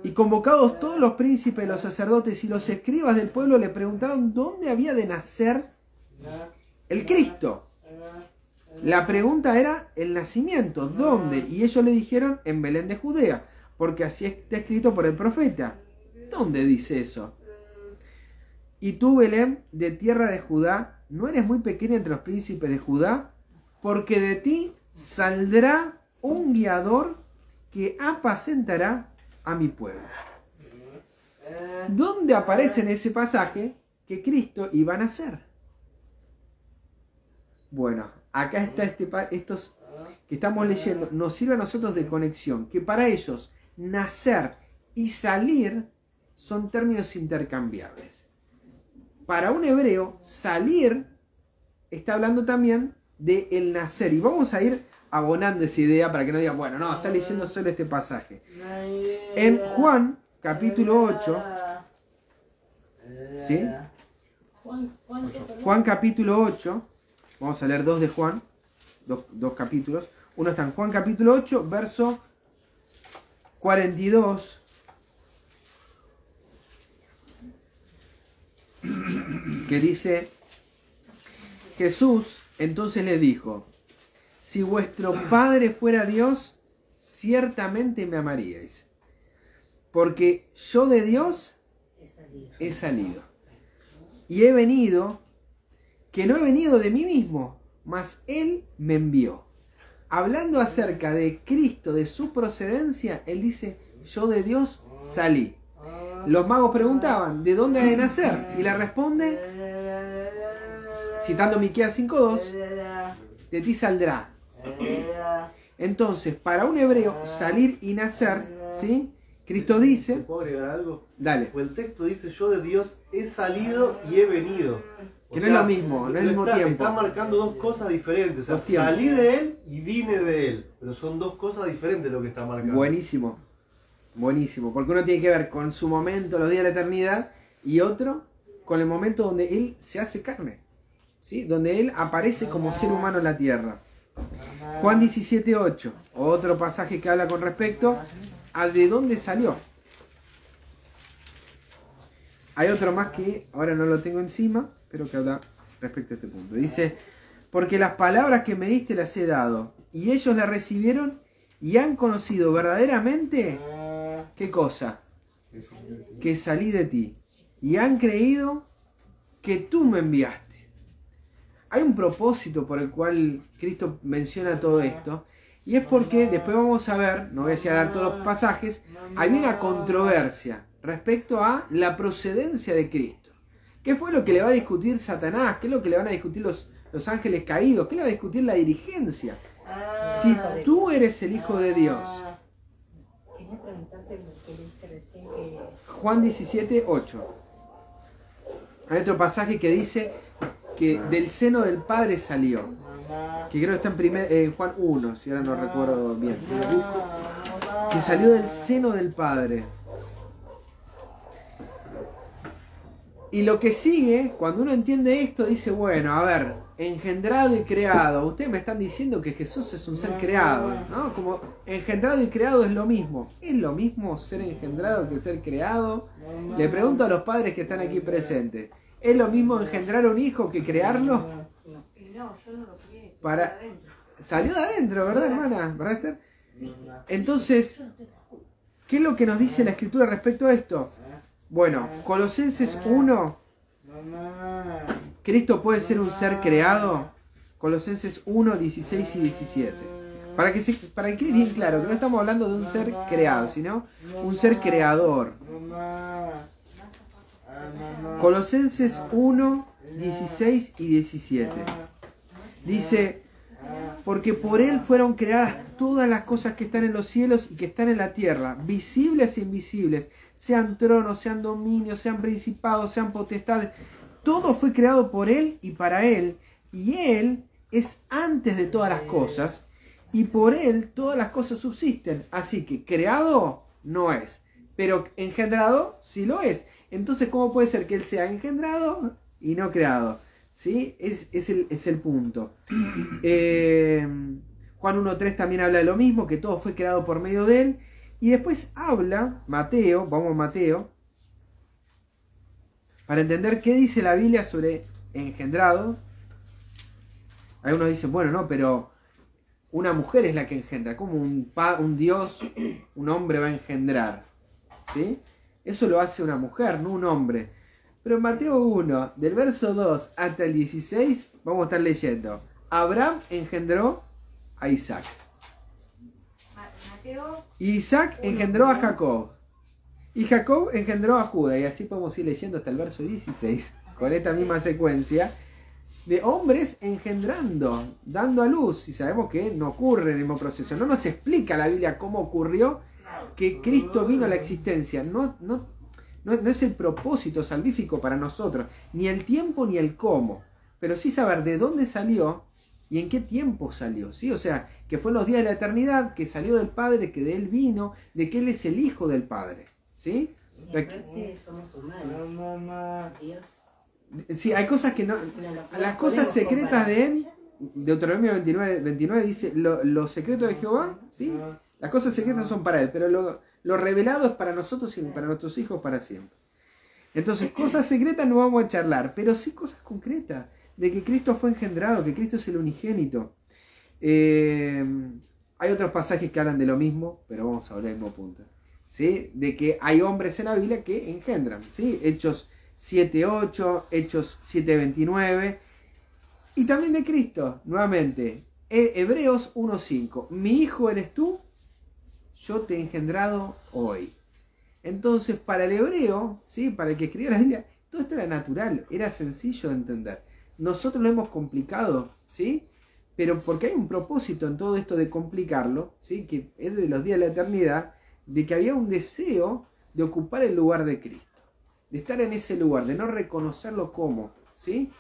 Y convocados todos los príncipes, los sacerdotes y los escribas del pueblo, le preguntaron dónde había de nacer el Cristo. La pregunta era el nacimiento, ¿dónde? Y ellos le dijeron, en Belén de Judea, porque así está escrito por el profeta. ¿Dónde dice eso? Y tú, Belén, de tierra de Judá, ¿no eres muy pequeña entre los príncipes de Judá? Porque de ti saldrá un guiador que apacentará a mi pueblo. ¿Dónde aparece en ese pasaje que Cristo iba a nacer? Bueno, acá está estos que estamos leyendo, nos sirve a nosotros de conexión, que para ellos nacer y salir son términos intercambiables. Para un hebreo, salir está hablando también de el nacer. Y vamos a ir abonando esa idea para que no digan, bueno, no, está leyendo solo este pasaje. En Juan, capítulo 8, ¿sí? Juan, capítulo 8, vamos a leer dos de Juan, dos capítulos. Uno está en Juan, capítulo 8, verso 42. Que dice: Jesús entonces le dijo: si vuestro Padre fuera Dios, ciertamente me amaríais, porque yo de Dios he salido. y he venido, que no he venido de mí mismo, mas Él me envió. Hablando acerca de Cristo, de su procedencia, Él dice, yo de Dios salí. Los magos preguntaban, ¿de dónde ha de nacer? Y le responde, citando Miqueas 5:2, de ti saldrá. Entonces, para un hebreo, salir y nacer, ¿sí? Cristo dice... ¿Puedo agregar algo? Dale. Pues el texto dice, yo de Dios he salido y he venido. Que no es lo mismo, no es el mismo tiempo. Está marcando dos cosas diferentes. O sea, salí de Él y vine de Él. Pero son dos cosas diferentes lo que está marcando. Buenísimo. Buenísimo. Porque uno tiene que ver con su momento, los días de la eternidad, y otro con el momento donde Él se hace carne. ¿Sí? Donde Él aparece como ser humano en la tierra. Juan 17:8. Otro pasaje que habla con respecto a de dónde salió. Hay otro más que ahora no lo tengo encima, pero que habla respecto a este punto. Dice, porque las palabras que me diste las he dado, y ellos las recibieron y han conocido verdaderamente, ¿qué cosa? Que salí de ti. Y han creído que tú me enviaste. Hay un propósito por el cual Cristo menciona todo esto, y es porque, después vamos a ver, no voy a dar todos los pasajes, hay una controversia respecto a la procedencia de Cristo. ¿Qué fue lo que le va a discutir Satanás? ¿Qué es lo que le van a discutir los ángeles caídos? ¿Qué le va a discutir la dirigencia? Si tú eres el Hijo de Dios. Quería preguntarte lo que dijiste recién que... Juan 17:8. Hay otro pasaje que dice que del seno del Padre salió. Que creo que está en Juan 1, si ahora no recuerdo bien. Que salió del seno del Padre. Y lo que sigue, cuando uno entiende esto, dice, bueno, a ver, engendrado y creado. Ustedes me están diciendo que Jesús es un ser creado, ¿no? Como engendrado y creado es lo mismo. ¿Es lo mismo ser engendrado que ser creado? Le pregunto a los padres que están aquí presentes. ¿Es lo mismo engendrar un hijo que crearlo? No, yo no lo crié. Salió de adentro, ¿verdad, hermana? ¿Verdad, Esther? Entonces, ¿qué es lo que nos dice la Escritura respecto a esto? Bueno, Colosenses 1, ¿Cristo puede ser un ser creado? Colosenses 1, 16 y 17. Para que quede bien claro, que no estamos hablando de un ser creado, sino un ser creador. Colosenses 1, 16 y 17. Dice, porque por Él fueron creadas todas las cosas que están en los cielos y que están en la tierra, visibles e invisibles, sean tronos, sean dominios, sean principados, sean potestades. Todo fue creado por Él y para Él, y Él es antes de todas las cosas, y por Él todas las cosas subsisten. Así que creado no es, pero engendrado sí lo es. Entonces, ¿cómo puede ser que Él sea engendrado y no creado? ¿Sí? Es el punto. Juan 1.3 también habla de lo mismo, que todo fue creado por medio de Él. Y después habla, Mateo, vamos a Mateo, para entender qué dice la Biblia sobre engendrado. Algunos dicen, bueno, no, pero una mujer es la que engendra. ¿Cómo un Dios, un hombre va a engendrar? ¿Sí? Eso lo hace una mujer, no un hombre. Pero en Mateo 1, del verso 2 hasta el 16, vamos a estar leyendo. Abraham engendró a Isaac. Y Isaac engendró a Jacob. Y Jacob engendró a Judá. Y así podemos ir leyendo hasta el verso 16, con esta misma secuencia de hombres engendrando, dando a luz. Y sabemos que no ocurre en el mismo proceso. No nos explica la Biblia cómo ocurrió que Cristo vino a la existencia. No es el propósito salvífico para nosotros, ni el tiempo ni el cómo, pero sí saber de dónde salió y en qué tiempo salió, ¿sí? O sea, que fue en los días de la eternidad, que salió del Padre, que de Él vino, de que Él es el Hijo del Padre, ¿sí? Y aparte somos humanos, Dios. Sí, hay cosas que no... Las cosas secretas de Él, Deuteronomio 29 dice, los secretos de Jehová, ¿sí? Las cosas secretas son para Él, pero lo revelado es para nosotros y para nuestros hijos para siempre. Entonces, cosas secretas no vamos a charlar, pero sí cosas concretas, de que Cristo fue engendrado, que Cristo es el unigénito. Hay otros pasajes que hablan de lo mismo, pero vamos a hablar del mismo punto. ¿Sí? De que hay hombres en la Biblia que engendran. ¿Sí? Hechos 7:8, Hechos 7:29 y también de Cristo, nuevamente, Hebreos 1:5. Mi hijo eres tú, yo te he engendrado hoy. Entonces, para el hebreo, ¿sí? Para el que escribió la Biblia, todo esto era natural, era sencillo de entender. Nosotros lo hemos complicado, ¿sí? Pero porque hay un propósito en todo esto de complicarlo, ¿sí? Que es de los días de la eternidad, de que había un deseo de ocupar el lugar de Cristo, de estar en ese lugar, de no reconocerlo como, ¿sí?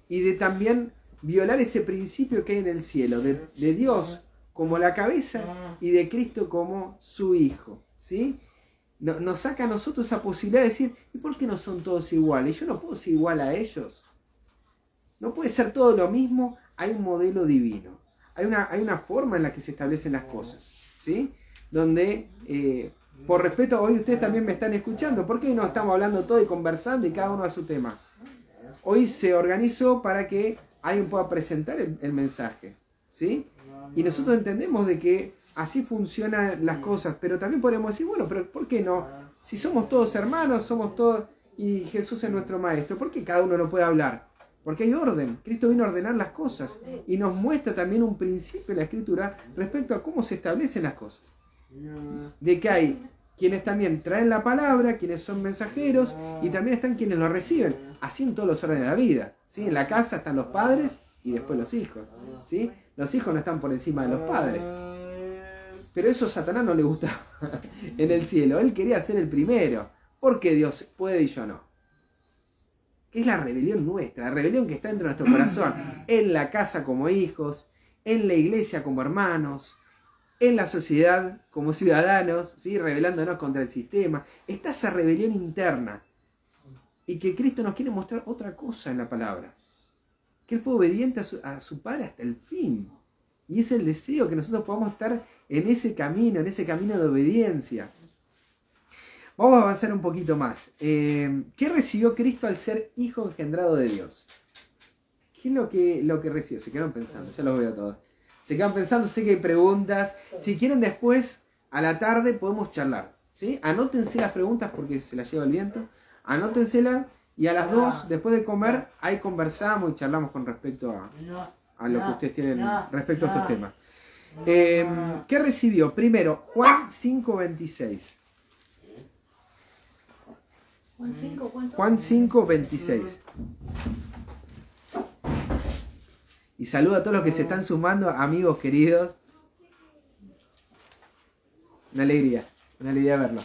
Y de también violar ese principio que hay en el cielo, de Dios como la cabeza y de Cristo como su Hijo, ¿sí? Nos saca a nosotros esa posibilidad de decir, ¿y por qué no son todos iguales? Yo no puedo ser igual a ellos. No puede ser todo lo mismo, hay un modelo divino. Hay una forma en la que se establecen las cosas, ¿sí? Donde, por respeto, hoy ustedes también me están escuchando. ¿Por qué no estamos hablando todo y conversando y cada uno a su tema? Hoy se organizó para que alguien pueda presentar el mensaje, ¿sí? Y nosotros entendemos de que así funcionan las cosas, pero también podemos decir, bueno, pero ¿por qué no? Si somos todos hermanos, somos todos, y Jesús es nuestro maestro, ¿por qué cada uno no puede hablar? Porque hay orden. Cristo vino a ordenar las cosas y nos muestra también un principio en la Escritura respecto a cómo se establecen las cosas. De que hay quienes también traen la palabra, quienes son mensajeros, y también están quienes lo reciben. Así en todos los órdenes de la vida, ¿sí? En la casa están los padres y después los hijos, ¿sí? Los hijos no están por encima de los padres. Pero eso a Satanás no le gustaba en el cielo. Él quería ser el primero. Porque Dios puede y yo no. Que es la rebelión nuestra, la rebelión que está dentro de nuestro corazón. En la casa como hijos, en la iglesia como hermanos, en la sociedad como ciudadanos, ¿sí? Rebelándonos contra el sistema. Está esa rebelión interna. Y que Cristo nos quiere mostrar otra cosa en la palabra. Que Él fue obediente a su Padre hasta el fin. Y es el deseo que nosotros podamos estar en ese camino de obediencia. Vamos a avanzar un poquito más. ¿Qué recibió Cristo al ser hijo engendrado de Dios? ¿Qué es lo que recibió? Se quedaron pensando, ya los veo todos. Se quedan pensando, sé que hay preguntas. Si quieren después, a la tarde, podemos charlar, ¿sí? Anótense las preguntas porque se las lleva el viento. Anótenselas y a las 2, después de comer, ahí conversamos y charlamos con respecto a lo que ustedes tienen respecto a estos temas. ¿Qué recibió? Primero, Juan 5:26. Juan 5:26. Y saludo a todos los que se están sumando, amigos queridos. Una alegría verlo.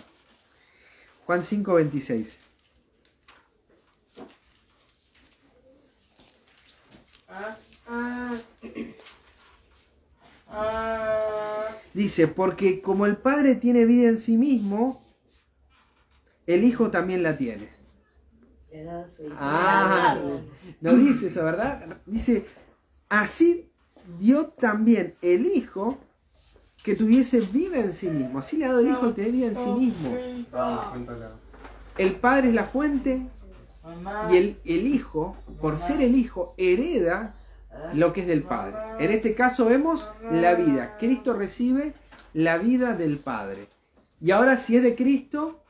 Juan 5:26. Dice, porque como el Padre tiene vida en sí mismo, el Hijo también la tiene. No dice eso, ¿verdad? Dice, así dio también el Hijo que tuviese vida en sí mismo. Así le ha dado el Hijo tener vida en sí mismo. El Padre es la fuente y el Hijo, por ser el Hijo, hereda lo que es del Padre. En este caso vemos la vida. Cristo recibe la vida del Padre. Y ahora si es de Cristo,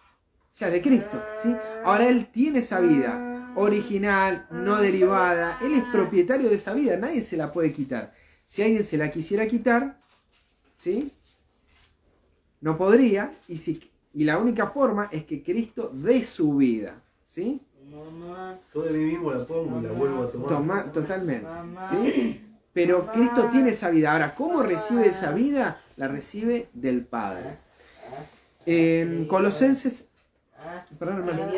ya es de Cristo, ¿sí? Ahora Él tiene esa vida original, no derivada. Él es propietario de esa vida, nadie se la puede quitar. Si alguien se la quisiera quitar, ¿sí? No podría, y la única forma es que Cristo dé su vida, ¿sí? Yo de mí mismo la pongo y la vuelvo a tomar. Totalmente, ¿sí? Pero Cristo tiene esa vida. Ahora, ¿cómo recibe esa vida? La recibe del Padre. En Colosenses... Perdón, hermano.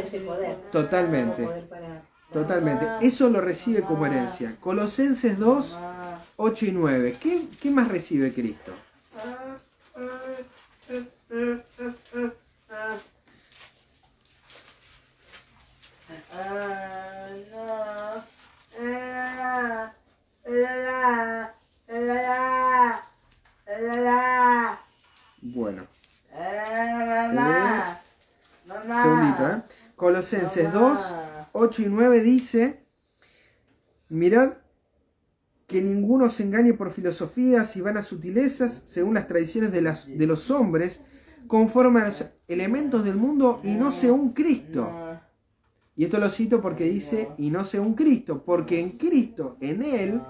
Totalmente. Totalmente. Eso lo recibe como herencia. Colosenses 2, 8 y 9. ¿Qué más recibe Cristo? Bueno. Segundito, ¿eh? Colosenses 2, 8 y 9 dice: mirad que ninguno se engañe por filosofías y vanas sutilezas, según las tradiciones de los hombres, conforme a los elementos del mundo y no según Cristo. Y esto lo cito porque dice, y no según Cristo, porque en Cristo, en Él,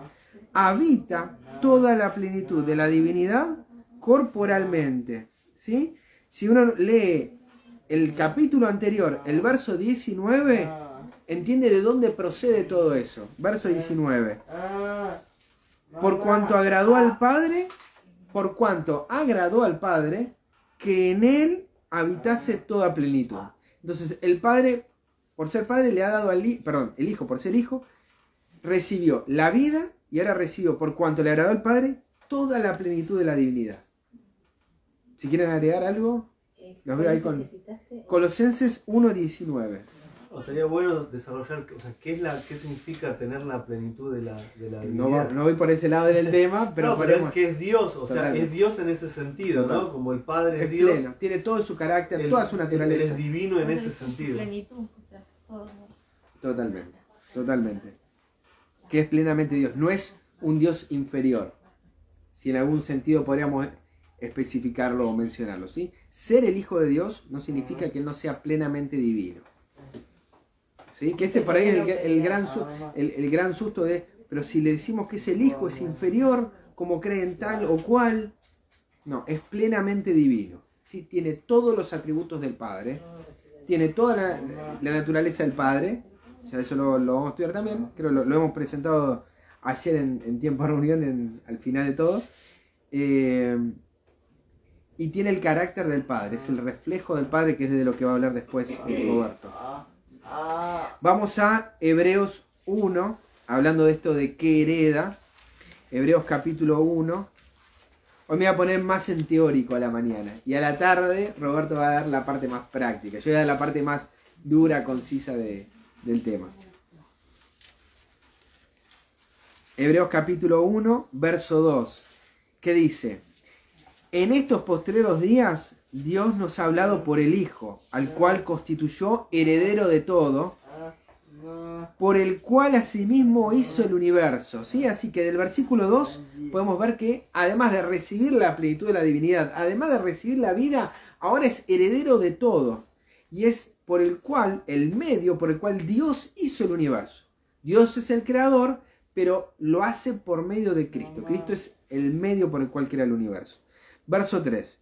habita toda la plenitud de la divinidad corporalmente. ¿Sí? Si uno lee el capítulo anterior, el verso 19, entiende de dónde procede todo eso. Verso 19. Por cuanto agradó al Padre, que en Él habitase toda plenitud. Entonces, el Padre, por ser Padre, le ha dado al el Hijo, por ser Hijo, recibió la vida y ahora recibió, por cuanto le agradó al Padre, toda la plenitud de la divinidad. Si quieren agregar algo, los veo ahí con Colosenses 1:19. Sería bueno desarrollar, o sea, ¿qué significa tener la plenitud de la divinidad? No voy por ese lado del tema, pero, pero es que es Dios, o sea, es Dios en ese sentido, ¿no? Como el Padre es Dios. Pleno, tiene todo su carácter, toda su naturaleza. Es divino en ese sentido. Plenitud, o sea, todo. Totalmente. Que es plenamente Dios, no es un Dios inferior. Si en algún sentido podríamos especificarlo o mencionarlo, ¿sí? Ser el Hijo de Dios no significa que Él no sea plenamente divino. ¿Sí? Que por ahí es el gran susto de, pero si le decimos que es el Hijo, es inferior, como creen tal o cual. No, es plenamente divino. ¿Sí? Tiene todos los atributos del Padre, tiene toda la naturaleza del Padre. Ya eso lo vamos a estudiar también, creo lo hemos presentado ayer en tiempo de reunión, al final de todo. Y tiene el carácter del Padre, es el reflejo del Padre, que es de lo que va a hablar después Roberto. Vamos a Hebreos 1, hablando de esto de qué hereda. Hebreos capítulo 1. Hoy me voy a poner más en teórico a la mañana. Y a la tarde Roberto va a dar la parte más práctica. Yo voy a dar la parte más dura, concisa del tema. Hebreos capítulo 1, verso 2. ¿Qué dice? En estos postreros días Dios nos ha hablado por el Hijo, al cual constituyó heredero de todo, por el cual asimismo hizo el universo. ¿Sí? Así que del versículo 2 podemos ver que además de recibir la plenitud de la divinidad, además de recibir la vida, ahora es heredero de todo. Y es por el cual, el medio por el cual Dios hizo el universo. Dios es el creador, pero lo hace por medio de Cristo. Cristo es el medio por el cual crea el universo. Verso 3.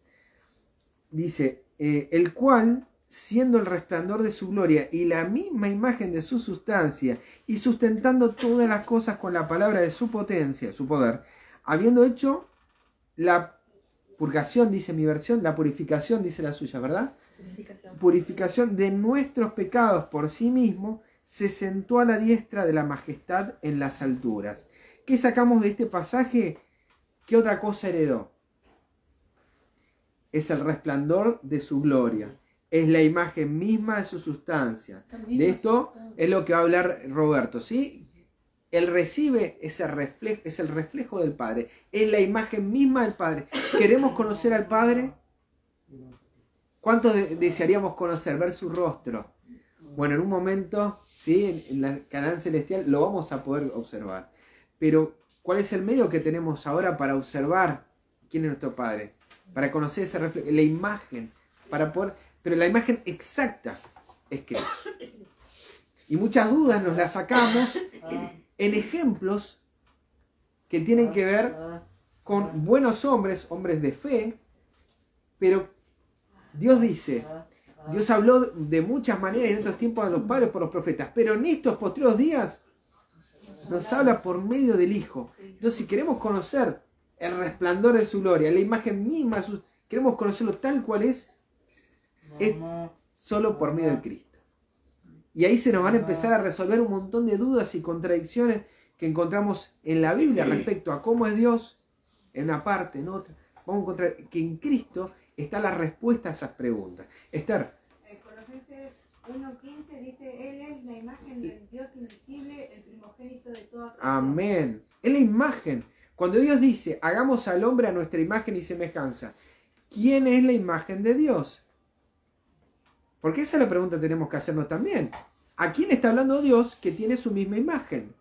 Dice, el cual, siendo el resplandor de su gloria y la misma imagen de su sustancia, y sustentando todas las cosas con la palabra de su potencia, su poder, habiendo hecho la purgación, dice mi versión, la purificación, dice la suya, ¿verdad? Purificación de nuestros pecados por sí mismo, se sentó a la diestra de la majestad en las alturas. ¿Qué sacamos de este pasaje? ¿Qué otra cosa heredó? Es el resplandor de su gloria. Es la imagen misma de su sustancia. De esto es lo que va a hablar Roberto, ¿sí? Él recibe ese reflejo, es el reflejo del Padre. Es la imagen misma del Padre. ¿Queremos conocer al Padre? ¿Cuántos desearíamos conocer, ver su rostro? Bueno, en un momento, ¿sí? En la Canaán celestial lo vamos a poder observar. Pero, ¿cuál es el medio que tenemos ahora para observar quién es nuestro Padre? Para conocer ese reflejo, la imagen, para poder, pero la imagen exacta es Cristo. Y muchas dudas nos las sacamos en ejemplos que tienen que ver con buenos hombres, hombres de fe, pero Dios dice, Dios habló de muchas maneras en estos tiempos a los padres por los profetas, pero en estos postreros días nos habla por medio del Hijo. Entonces, si queremos conocer el resplandor de su gloria, la imagen misma, queremos conocerlo tal cual es solo por medio de Cristo. Y ahí se nos van a empezar a resolver un montón de dudas y contradicciones que encontramos en la Biblia respecto a cómo es Dios, en una parte, en otra. Vamos a encontrar que en Cristo está la respuesta a esas preguntas. Esther. Colosenses 1:15 dice, Él es la imagen del Dios invisible, el primogénito de toda creación. Amén. Es la imagen. Cuando Dios dice, hagamos al hombre a nuestra imagen y semejanza, ¿quién es la imagen de Dios? Porque esa es la pregunta que tenemos que hacernos también. ¿A quién está hablando Dios que tiene su misma imagen?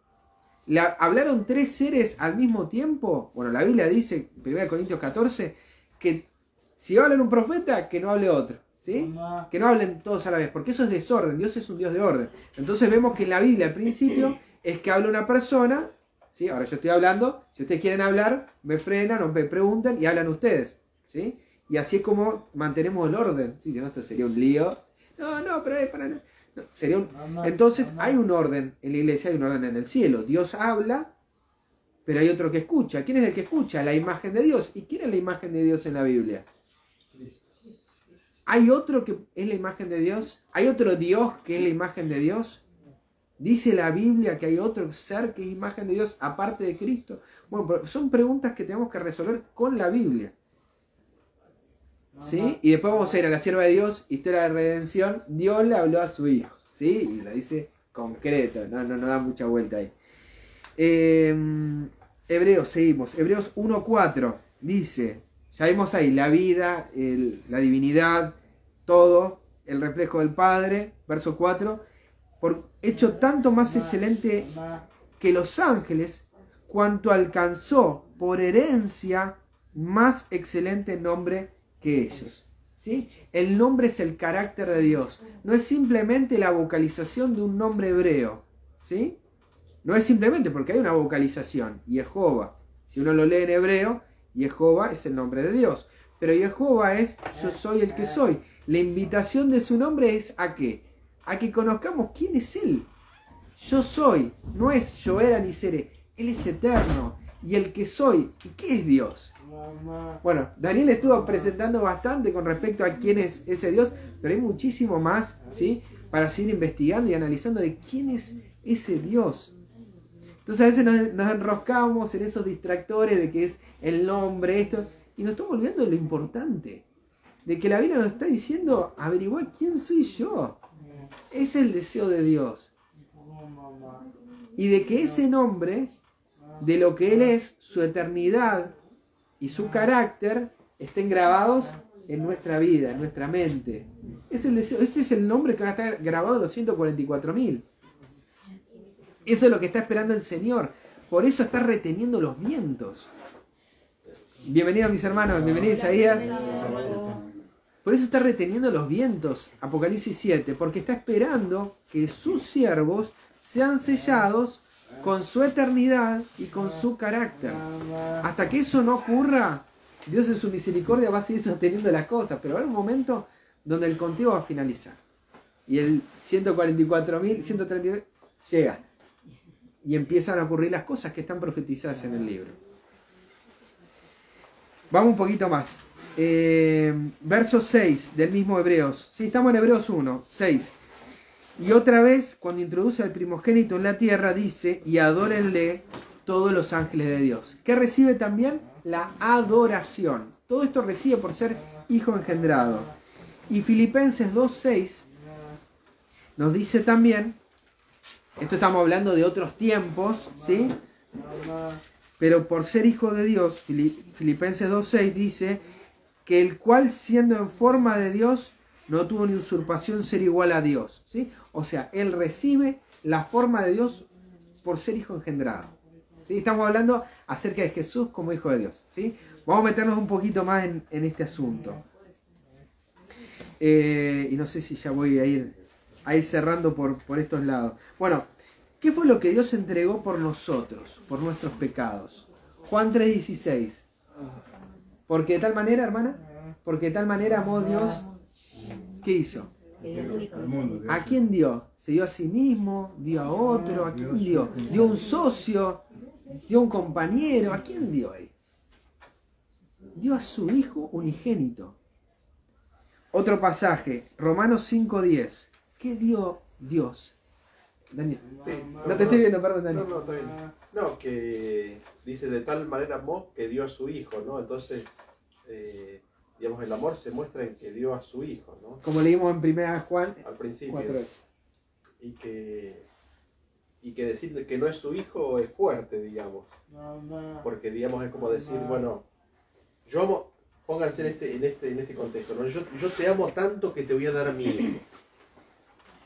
¿Hablaron tres seres al mismo tiempo? Bueno, la Biblia dice, 1 Corintios 14, que si va a hablar un profeta, que no hable otro. ¿sí? Que no hablen todos a la vez, porque eso es desorden. Dios es un Dios de orden. Entonces vemos que en la Biblia al principio es que habla una persona, ¿sí? Ahora yo estoy hablando, si ustedes quieren hablar, me frenan o me preguntan y hablan ustedes, ¿sí? Y así es como mantenemos el orden. Sí, si no, esto sería un lío. No, pero para no. Sería un... Entonces hay un orden en la iglesia, hay un orden en el cielo. Dios habla, pero hay otro que escucha. ¿Quién es el que escucha? La imagen de Dios. ¿Y quién es la imagen de Dios en la Biblia? ¿Hay otro que es la imagen de Dios? ¿Hay otro Dios que es la imagen de Dios? ¿Dice la Biblia que hay otro ser que es imagen de Dios aparte de Cristo? Bueno, son preguntas que tenemos que resolver con la Biblia. ¿Sí? Y después vamos a ir a la sierva de Dios, historia de la redención. Dios le habló a su hijo, ¿sí? Y lo dice concreto, no da mucha vuelta ahí. Hebreos, seguimos. Hebreos 1:4 dice, ya vimos ahí la vida, la divinidad, todo, el reflejo del Padre. Verso 4, por hecho tanto más excelente que los ángeles, cuanto alcanzó por herencia más excelente nombre que ellos. ¿Sí? El nombre es el carácter de Dios. No es simplemente la vocalización de un nombre hebreo. ¿Sí? No es simplemente porque hay una vocalización. Jehová. Si uno lo lee en hebreo, Jehová es el nombre de Dios. Pero Jehová es yo soy el que soy. La invitación de su nombre es ¿a qué? A que conozcamos quién es Él. Yo soy. No es yo era ni seré. Él es eterno. Y el que soy. ¿Y qué es Dios? Bueno, Daniel estuvo presentando bastante con respecto a quién es ese Dios, pero hay muchísimo más, ¿sí? Para seguir investigando y analizando de quién es ese Dios. Entonces a veces nos enroscamos en esos distractores de que es el nombre, esto, y nos estamos olvidando de lo importante, de que la Biblia nos está diciendo, averiguar quién soy yo. Ese es el deseo de Dios. Y de que ese nombre, de lo que Él es, su eternidad y su carácter, estén grabados en nuestra vida, en nuestra mente. Es el deseo, este es el nombre que va a estar grabado en los 144.000. Eso es lo que está esperando el Señor. Por eso está reteniendo los vientos. Bienvenidos mis hermanos, bienvenido Isaías. Por eso está reteniendo los vientos, Apocalipsis 7, porque está esperando que sus siervos sean sellados con su eternidad y con su carácter. Hasta que eso no ocurra, Dios en su misericordia va a seguir sosteniendo las cosas, pero va a haber un momento donde el conteo va a finalizar. Y el 144.000, 139 llega. Y empiezan a ocurrir las cosas que están profetizadas en el libro. Vamos un poquito más. Verso 6 del mismo Hebreos. Sí, estamos en Hebreos 1, 6. Y otra vez, cuando introduce al primogénito en la tierra, dice, y adórenle todos los ángeles de Dios. Que recibe también la adoración. Todo esto recibe por ser hijo engendrado. Y Filipenses 2:6 nos dice también, esto estamos hablando de otros tiempos, ¿sí? Pero por ser hijo de Dios, Filipenses 2:6 dice que el cual siendo en forma de Dios no tuvo ni usurpación ser igual a Dios, ¿sí? O sea, él recibe la forma de Dios por ser hijo engendrado, ¿sí? Estamos hablando acerca de Jesús como hijo de Dios, ¿sí? Vamos a meternos un poquito más en este asunto. Y no sé si ya voy a ir cerrando por estos lados. Bueno, ¿qué fue lo que Dios entregó por nosotros, por nuestros pecados? Juan 3:16. Porque de tal manera, hermana, porque de tal manera amó Dios, ¿qué hizo? ¿A quién dio? ¿Se dio a sí mismo? ¿Dio a otro? ¿A quién dio? ¿Dio a un socio? ¿Dio a un compañero? ¿A quién dio ahí? Dio a su Hijo unigénito. Otro pasaje, Romanos 5:10. ¿Qué dio Dios? Daniel. Sí, no te estoy viendo, perdón, Daniel. No, está bien. No, que dice de tal manera amó que dio a su Hijo, ¿no? Entonces, digamos, el amor se muestra en que dio a su Hijo, ¿no? Como leímos en 1 Juan al principio. 4. Y que decirle que no es su Hijo es fuerte, digamos. Porque, digamos, es como decir, bueno, yo amo, pónganse en este contexto, ¿no? Yo te amo tanto que te voy a dar a mi Hijo.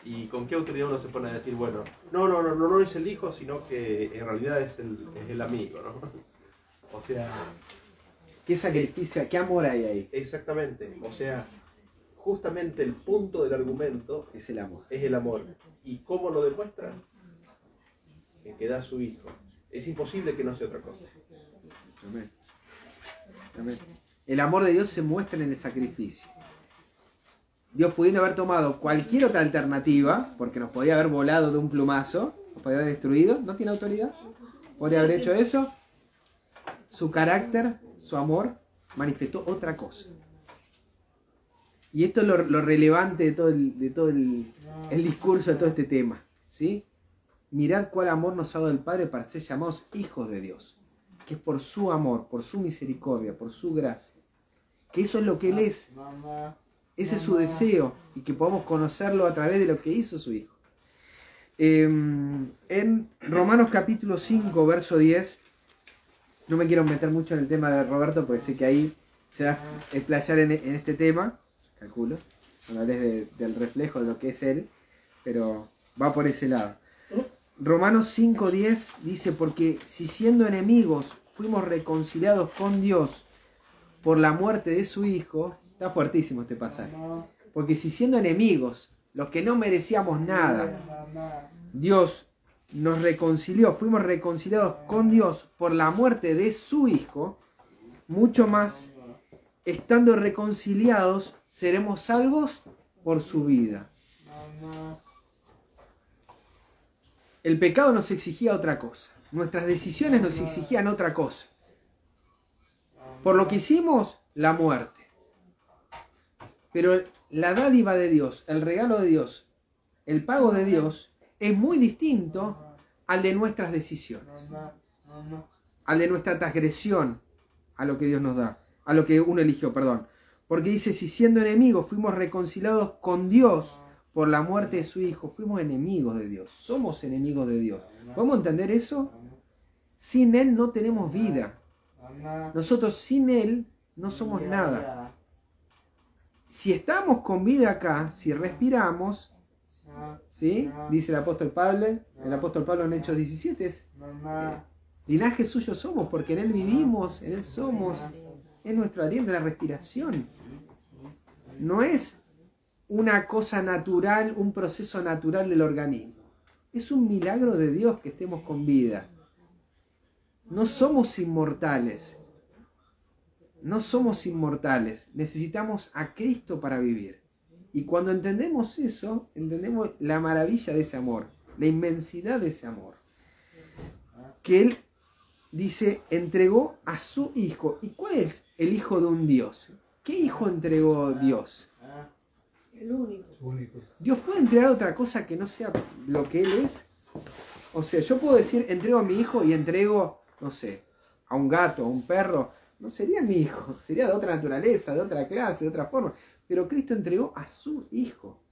¿Y con qué autoridad uno se pone a decir, bueno, no es el hijo, sino que en realidad es el amigo, ¿no? O sea... ¿Qué sacrificio, qué amor hay ahí? Exactamente. O sea, justamente el punto del argumento Es el amor. es el amor. ¿Y cómo lo demuestra? En que da a su hijo. Es imposible que no sea otra cosa. Amén. Amén. El amor de Dios se muestra en el sacrificio. Dios, pudiendo haber tomado cualquier otra alternativa, porque nos podía haber volado de un plumazo, nos podía haber destruido, no tiene autoridad, podría haber hecho eso. Su carácter, su amor, manifestó otra cosa. Y esto es lo relevante de todo el discurso de todo este tema, ¿sí? Mirad cuál amor nos ha dado el Padre para ser llamados hijos de Dios, que es por su amor, por su misericordia, por su gracia, que eso es lo que Él es. Ese es su deseo, y que podamos conocerlo a través de lo que hizo su Hijo. En Romanos capítulo 5, verso 10, no me quiero meter mucho en el tema de Roberto, porque sé que ahí se va a explayar en este tema, calculo, cuando hables del reflejo de lo que es Él, pero va por ese lado. Romanos 5, 10 dice, porque si siendo enemigos fuimos reconciliados con Dios por la muerte de su Hijo. Está fuertísimo este pasaje. Porque si siendo enemigos, los que no merecíamos nada, Dios nos reconcilió, fuimos reconciliados con Dios por la muerte de su Hijo, mucho más, estando reconciliados, seremos salvos por su vida. El pecado nos exigía otra cosa. Nuestras decisiones nos exigían otra cosa. Por lo que hicimos, la muerte. Pero la dádiva de Dios, el regalo de Dios, el pago de Dios, es muy distinto al de nuestras decisiones. Al de nuestra transgresión, a lo que Dios nos da. A lo que uno eligió, perdón. Porque dice, si siendo enemigos fuimos reconciliados con Dios por la muerte de su Hijo, fuimos enemigos de Dios. Somos enemigos de Dios. ¿Podemos entender eso? Sin Él no tenemos vida. Nosotros sin Él no somos nada. Si estamos con vida acá, si respiramos, ¿sí? Dice el apóstol Pablo en Hechos 17, linaje suyo somos, porque en Él vivimos, en Él somos, es nuestro aliento, la respiración. No es una cosa natural, un proceso natural del organismo. Es un milagro de Dios que estemos con vida. No somos inmortales. No somos inmortales. Necesitamos a Cristo para vivir. Y cuando entendemos eso, entendemos la maravilla de ese amor, la inmensidad de ese amor. Que Él, dice, entregó a su Hijo. ¿Y cuál es el Hijo de un Dios? ¿Qué Hijo entregó Dios? El único. ¿Dios puede entregar otra cosa que no sea lo que Él es? O sea, yo puedo decir, entrego a mi hijo y entrego, no sé, a un gato, a un perro. No sería mi hijo, sería de otra naturaleza, de otra clase, de otra forma. Pero Cristo entregó a su Hijo,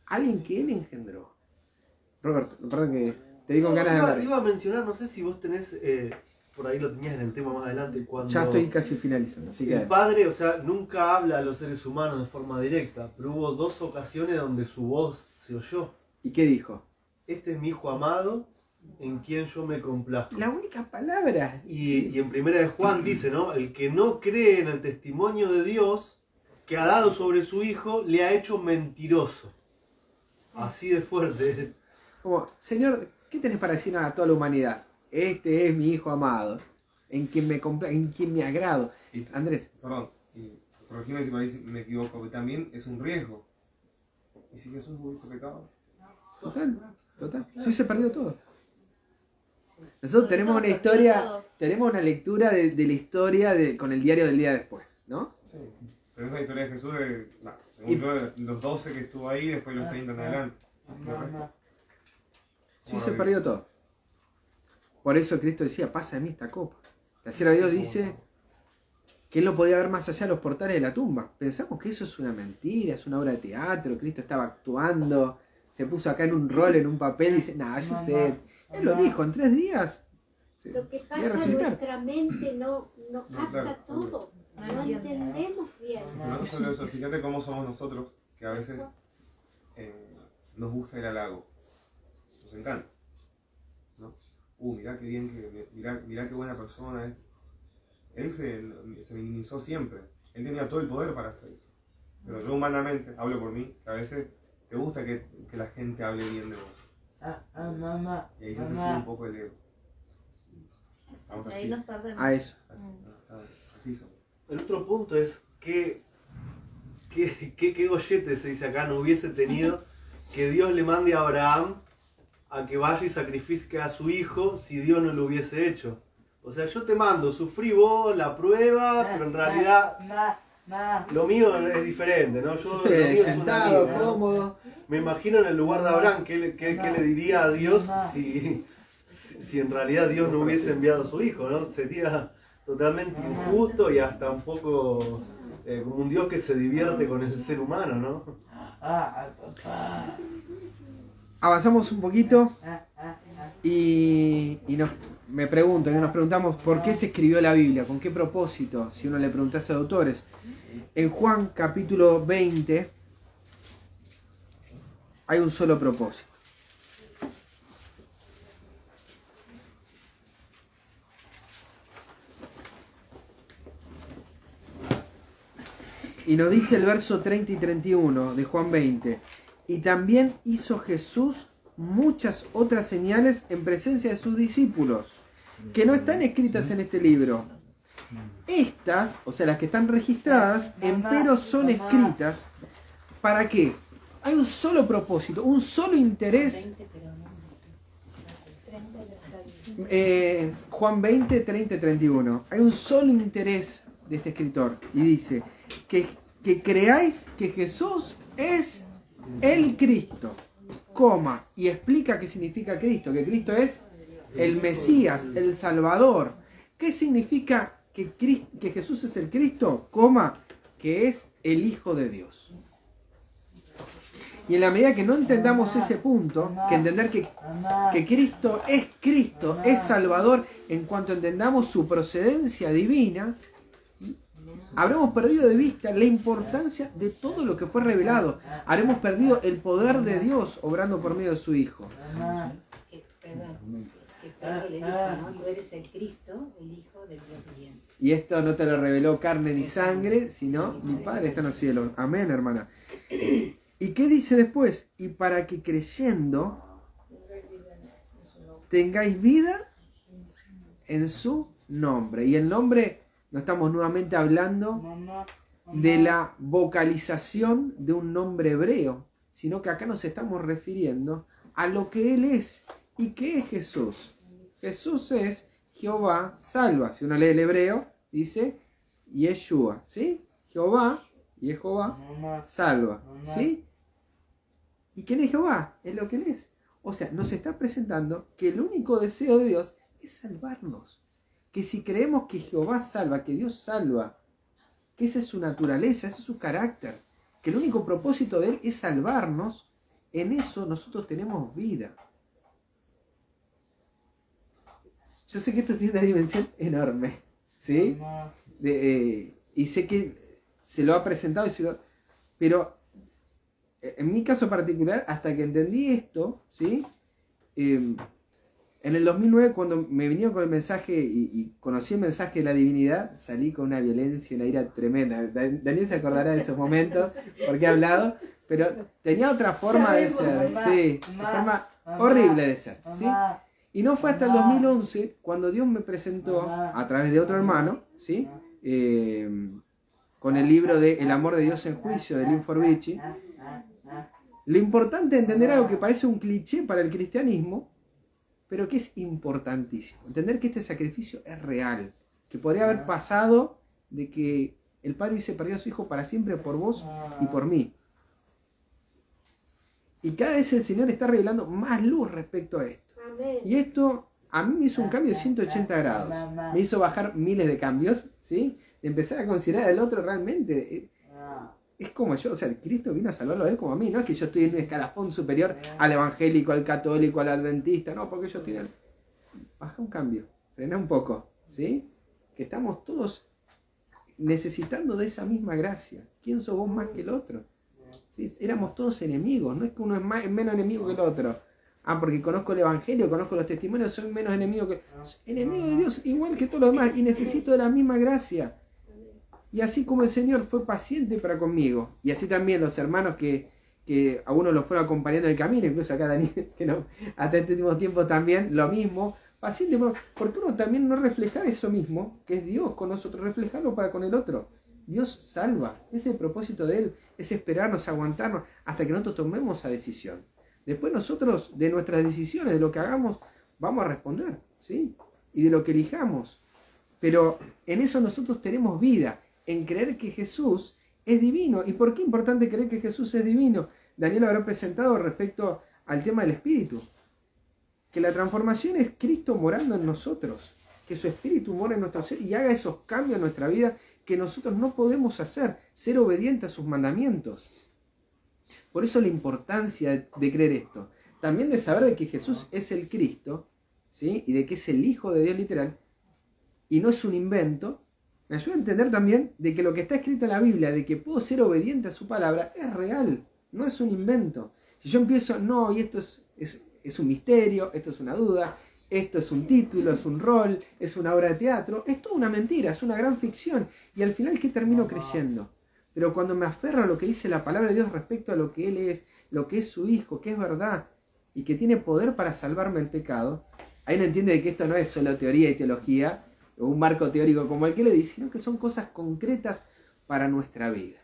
alguien que Él engendró. Roberto, perdón que te di con ganas de hablar. Iba a mencionar, no sé si vos tenés, por ahí lo tenías en el tema más adelante, cuando Ya estoy casi finalizando. Así que... el Padre, o sea, nunca habla a los seres humanos de forma directa, pero hubo 2 ocasiones donde su voz se oyó. ¿Y qué dijo? Este es mi Hijo amado, en quien yo me complazco. La única palabra. Y en primera de Juan dice, ¿no? El que no cree en el testimonio de Dios que ha dado sobre su Hijo, le ha hecho mentiroso. Así de fuerte. Como, Señor, ¿qué tenés para decir a toda la humanidad? Este es mi Hijo amado, en quien me agrado. Andrés. Perdón, corregime si me equivoco, que también es un riesgo. ¿Y si Jesús hubiese pecado? Total. Se hubiese perdido todo. Nosotros tenemos una historia, tenemos una lectura de la historia con el diario del día después, ¿no? Sí. Tenemos la historia de Jesús según yo, de los 12 que estuvo ahí, después los 30 en adelante. Se hubiese perdido todo. Por eso Cristo decía, pasa de mí esta copa. La sierva de Dios dice que Él no podía ver más allá de los portales de la tumba. Pensamos que eso es una mentira, es una obra de teatro, Cristo estaba actuando, se puso acá en un rol, en un papel y dice, nah, yo sé. Él lo dijo, en 3 días. Lo que pasa es que nuestra mente no capta claro, todo. No entendemos bien. No solo eso, fíjate cómo somos nosotros, que a veces nos gusta el halago. Nos encanta. ¿No? Mirá qué bien, mirá qué buena persona es. Él se minimizó siempre. Él tenía todo el poder para hacer eso. Pero yo humanamente, hablo por mí, que a veces te gusta que la gente hable bien de vos. Y ahí se te sube un poco el ego. Vamos así. A eso. Así son. El otro punto es qué gollete, se dice acá, no hubiese tenido que Dios le mande a Abraham a que vaya y sacrifique a su hijo si Dios no lo hubiese hecho. O sea, yo te mando, sufrí vos la prueba, pero en realidad lo mío es diferente, ¿no? Yo Usted sentado, cómodo. Me imagino en el lugar de Abraham, ¿qué le diría a Dios si en realidad Dios no hubiese enviado a su hijo, ¿no? Sería totalmente injusto y hasta un poco como un Dios que se divierte con el ser humano, ¿no? Avanzamos un poquito y nos preguntamos por qué se escribió la Biblia, con qué propósito, si uno le preguntase a autores. En Juan capítulo 20 hay un solo propósito. Y nos dice el verso 30 y 31 de Juan 20. Y también hizo Jesús muchas otras señales en presencia de sus discípulos, que no están escritas en este libro. Estas, o sea, las que están registradas, empero son escritas. ¿Para qué? Hay un solo propósito, un solo interés. Juan 20, 30 y 31. Hay un solo interés de este escritor. Y dice que creáis que Jesús es el Cristo, coma, y explica qué significa Cristo, que Cristo es el Mesías, el Salvador. ¿Qué significa que Jesús es el Cristo? Coma, que es el Hijo de Dios. Y en la medida que no entendamos ese punto, que entender que Cristo, es Salvador, en cuanto entendamos su procedencia divina, habremos perdido de vista la importancia de todo lo que fue revelado. Habremos perdido el poder de Dios obrando por medio de su Hijo. Que Pedro le dijo, ¿no? Tú eres el Cristo, el Hijo del Dios viviente. Y esto no te lo reveló carne ni sangre, sino mi Padre está en los cielos. Amén, hermana. ¿Y qué dice después? Y para que creyendo tengáis vida en su nombre. Y el nombre, no estamos nuevamente hablando de la vocalización de un nombre hebreo, sino que acá nos estamos refiriendo a lo que Él es. ¿Y qué es Jesús? Jesús es Jehová salva. Si uno lee el hebreo, dice Yeshua, ¿sí? Jehová, Jehová salva, ¿sí? ¿Y quién es Jehová? Es lo que Él es. O sea, nos está presentando que el único deseo de Dios es salvarnos. Que si creemos que Jehová salva, que Dios salva, que esa es su naturaleza, ese es su carácter, que el único propósito de Él es salvarnos, en eso nosotros tenemos vida. Yo sé que esto tiene una dimensión enorme, ¿sí? Y sé que se lo ha presentado, pero en mi caso particular, hasta que entendí esto, ¿sí? En el 2009, cuando me vinieron con el mensaje y conocí el mensaje de la divinidad, salí con una violencia y una ira tremenda. Daniel se acordará de esos momentos, porque he hablado, pero tenía otra forma de ser, sí, una forma horrible de ser, ¿sí? Y no fue hasta el 2011 cuando Dios me presentó, a través de otro hermano, ¿sí? Con el libro de El amor de Dios en juicio, de Lynn Forbici. Lo importante es entender algo que parece un cliché para el cristianismo, pero que es importantísimo. Entender que este sacrificio es real, que podría haber pasado de que el Padre hubiese perdido a su Hijo para siempre por vos y por mí. Y cada vez el Señor está revelando más luz respecto a esto. Y esto a mí me hizo un cambio de 180 grados. Me hizo bajar miles de cambios, ¿sí? De empezar a considerar al otro realmente. Es como yo, o sea, Cristo vino a salvarlo a él como a mí. No es que yo estoy en un escalafón superior al evangélico, al católico, al adventista. No, porque yo estoy en... Baja un cambio, frena un poco, ¿sí? Que estamos todos necesitando de esa misma gracia. ¿Quién sos vos más que el otro? ¿Sí? Éramos todos enemigos, no es que uno es menos enemigo que el otro. Ah, porque conozco el evangelio, conozco los testimonios, soy menos enemigo que... Soy enemigo de Dios igual que todos los demás y necesito de la misma gracia. Y así como el Señor fue paciente para conmigo, y así también los hermanos que a uno los fueron acompañando en el camino, incluso acá Daniel, que no, hasta este último tiempo también, lo mismo, paciente, porque uno también no refleja eso mismo, que es Dios con nosotros, reflejarlo para con el otro. Dios salva, ese es el propósito de Él, es esperarnos, aguantarnos, hasta que nosotros tomemos esa decisión. Después nosotros, de nuestras decisiones, de lo que hagamos, vamos a responder, ¿sí? Y de lo que elijamos. Pero en eso nosotros tenemos vida, en creer que Jesús es divino. ¿Y por qué es importante creer que Jesús es divino? Daniel habrá presentado respecto al tema del Espíritu. Que la transformación es Cristo morando en nosotros. Que su Espíritu mora en nuestro ser y haga esos cambios en nuestra vida que nosotros no podemos hacer. Ser obedientes a sus mandamientos. Por eso la importancia de creer esto. También de saber de que Jesús es el Cristo, ¿sí? Y de que es el Hijo de Dios literal. Y no es un invento. Me ayuda a entender también de que lo que está escrito en la Biblia, de que puedo ser obediente a su palabra, es real. No es un invento. Si yo empiezo, no, y esto es un misterio, esto es una duda, esto es un título, es un rol, es una obra de teatro, es toda una mentira, es una gran ficción. Y al final, ¿qué termino creyendo? Pero cuando me aferro a lo que dice la palabra de Dios respecto a lo que Él es, lo que es su Hijo, que es verdad, y que tiene poder para salvarme del pecado, ahí uno entiende de que esto no es solo teoría y teología, o un marco teórico como el que le dice, sino que son cosas concretas para nuestra vida.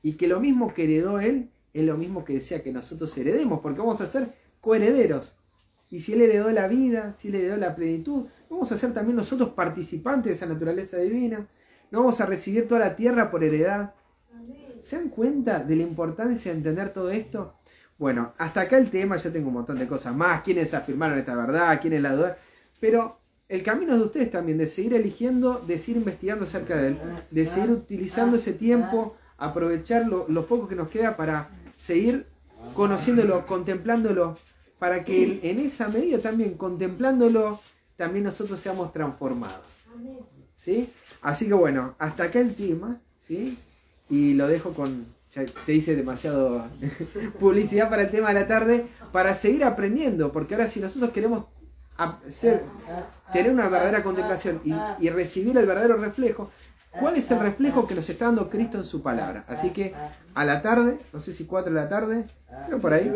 Y que lo mismo que heredó Él, es lo mismo que desea que nosotros heredemos, porque vamos a ser coherederos. Y si Él heredó la vida, si Él heredó la plenitud, vamos a ser también nosotros participantes de esa naturaleza divina. No vamos a recibir toda la tierra por heredad. ¿Se dan cuenta de la importancia de entender todo esto? Bueno, hasta acá el tema, yo tengo un montón de cosas más, quiénes afirmaron esta verdad, quiénes la dudaron, pero el camino es de ustedes también, de seguir eligiendo, de seguir investigando acerca de Él, de seguir utilizando ese tiempo, aprovechar lo poco que nos queda para seguir conociéndolo, contemplándolo, para que en esa medida también, contemplándolo, también nosotros seamos transformados. ¿Sí? Así que bueno, hasta acá el tema, ¿sí? Y lo dejo con, ya te hice demasiado publicidad para el tema de la tarde, para seguir aprendiendo, porque ahora si nosotros queremos tener una verdadera contemplación y recibir el verdadero reflejo, ¿cuál es el reflejo que nos está dando Cristo en su palabra? Así que a la tarde, no sé si 4 de la tarde, pero por ahí,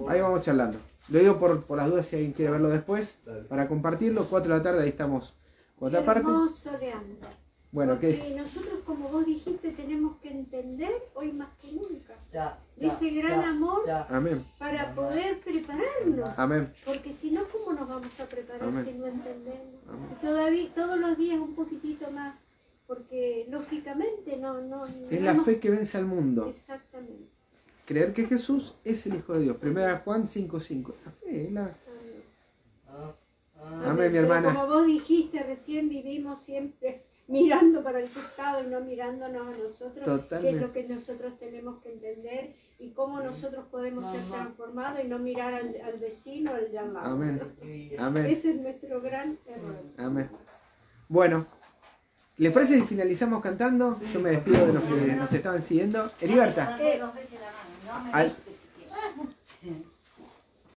ahí vamos charlando. Lo digo por las dudas si alguien quiere verlo después, para compartirlo, 4 de la tarde, ahí estamos. Otra parte. Hermoso, Leandro. Bueno, porque nosotros, como vos dijiste, tenemos que entender hoy más que nunca de ese gran amor. Amén. Para poder prepararnos. Amén. Porque si no, ¿cómo nos vamos a preparar? Amén. Si no entendemos? Amén. Y todavía, todos los días un poquitito más, porque lógicamente no es la fe que vence al mundo. Exactamente. Creer que Jesús es el Hijo de Dios. 1 Juan 5:5. La fe, Amén, mi hermana. Como vos dijiste recién, vivimos siempre mirando para el costado y no mirándonos a nosotros. Totalmente. Que es lo que nosotros tenemos que entender y cómo nosotros podemos ser transformados y no mirar al vecino, al de al lado. Amén. Amén. Ese es nuestro gran error. Amén. Bueno, ¿les parece si finalizamos cantando? Yo me despido de los que nos estaban siguiendo. Heriberta.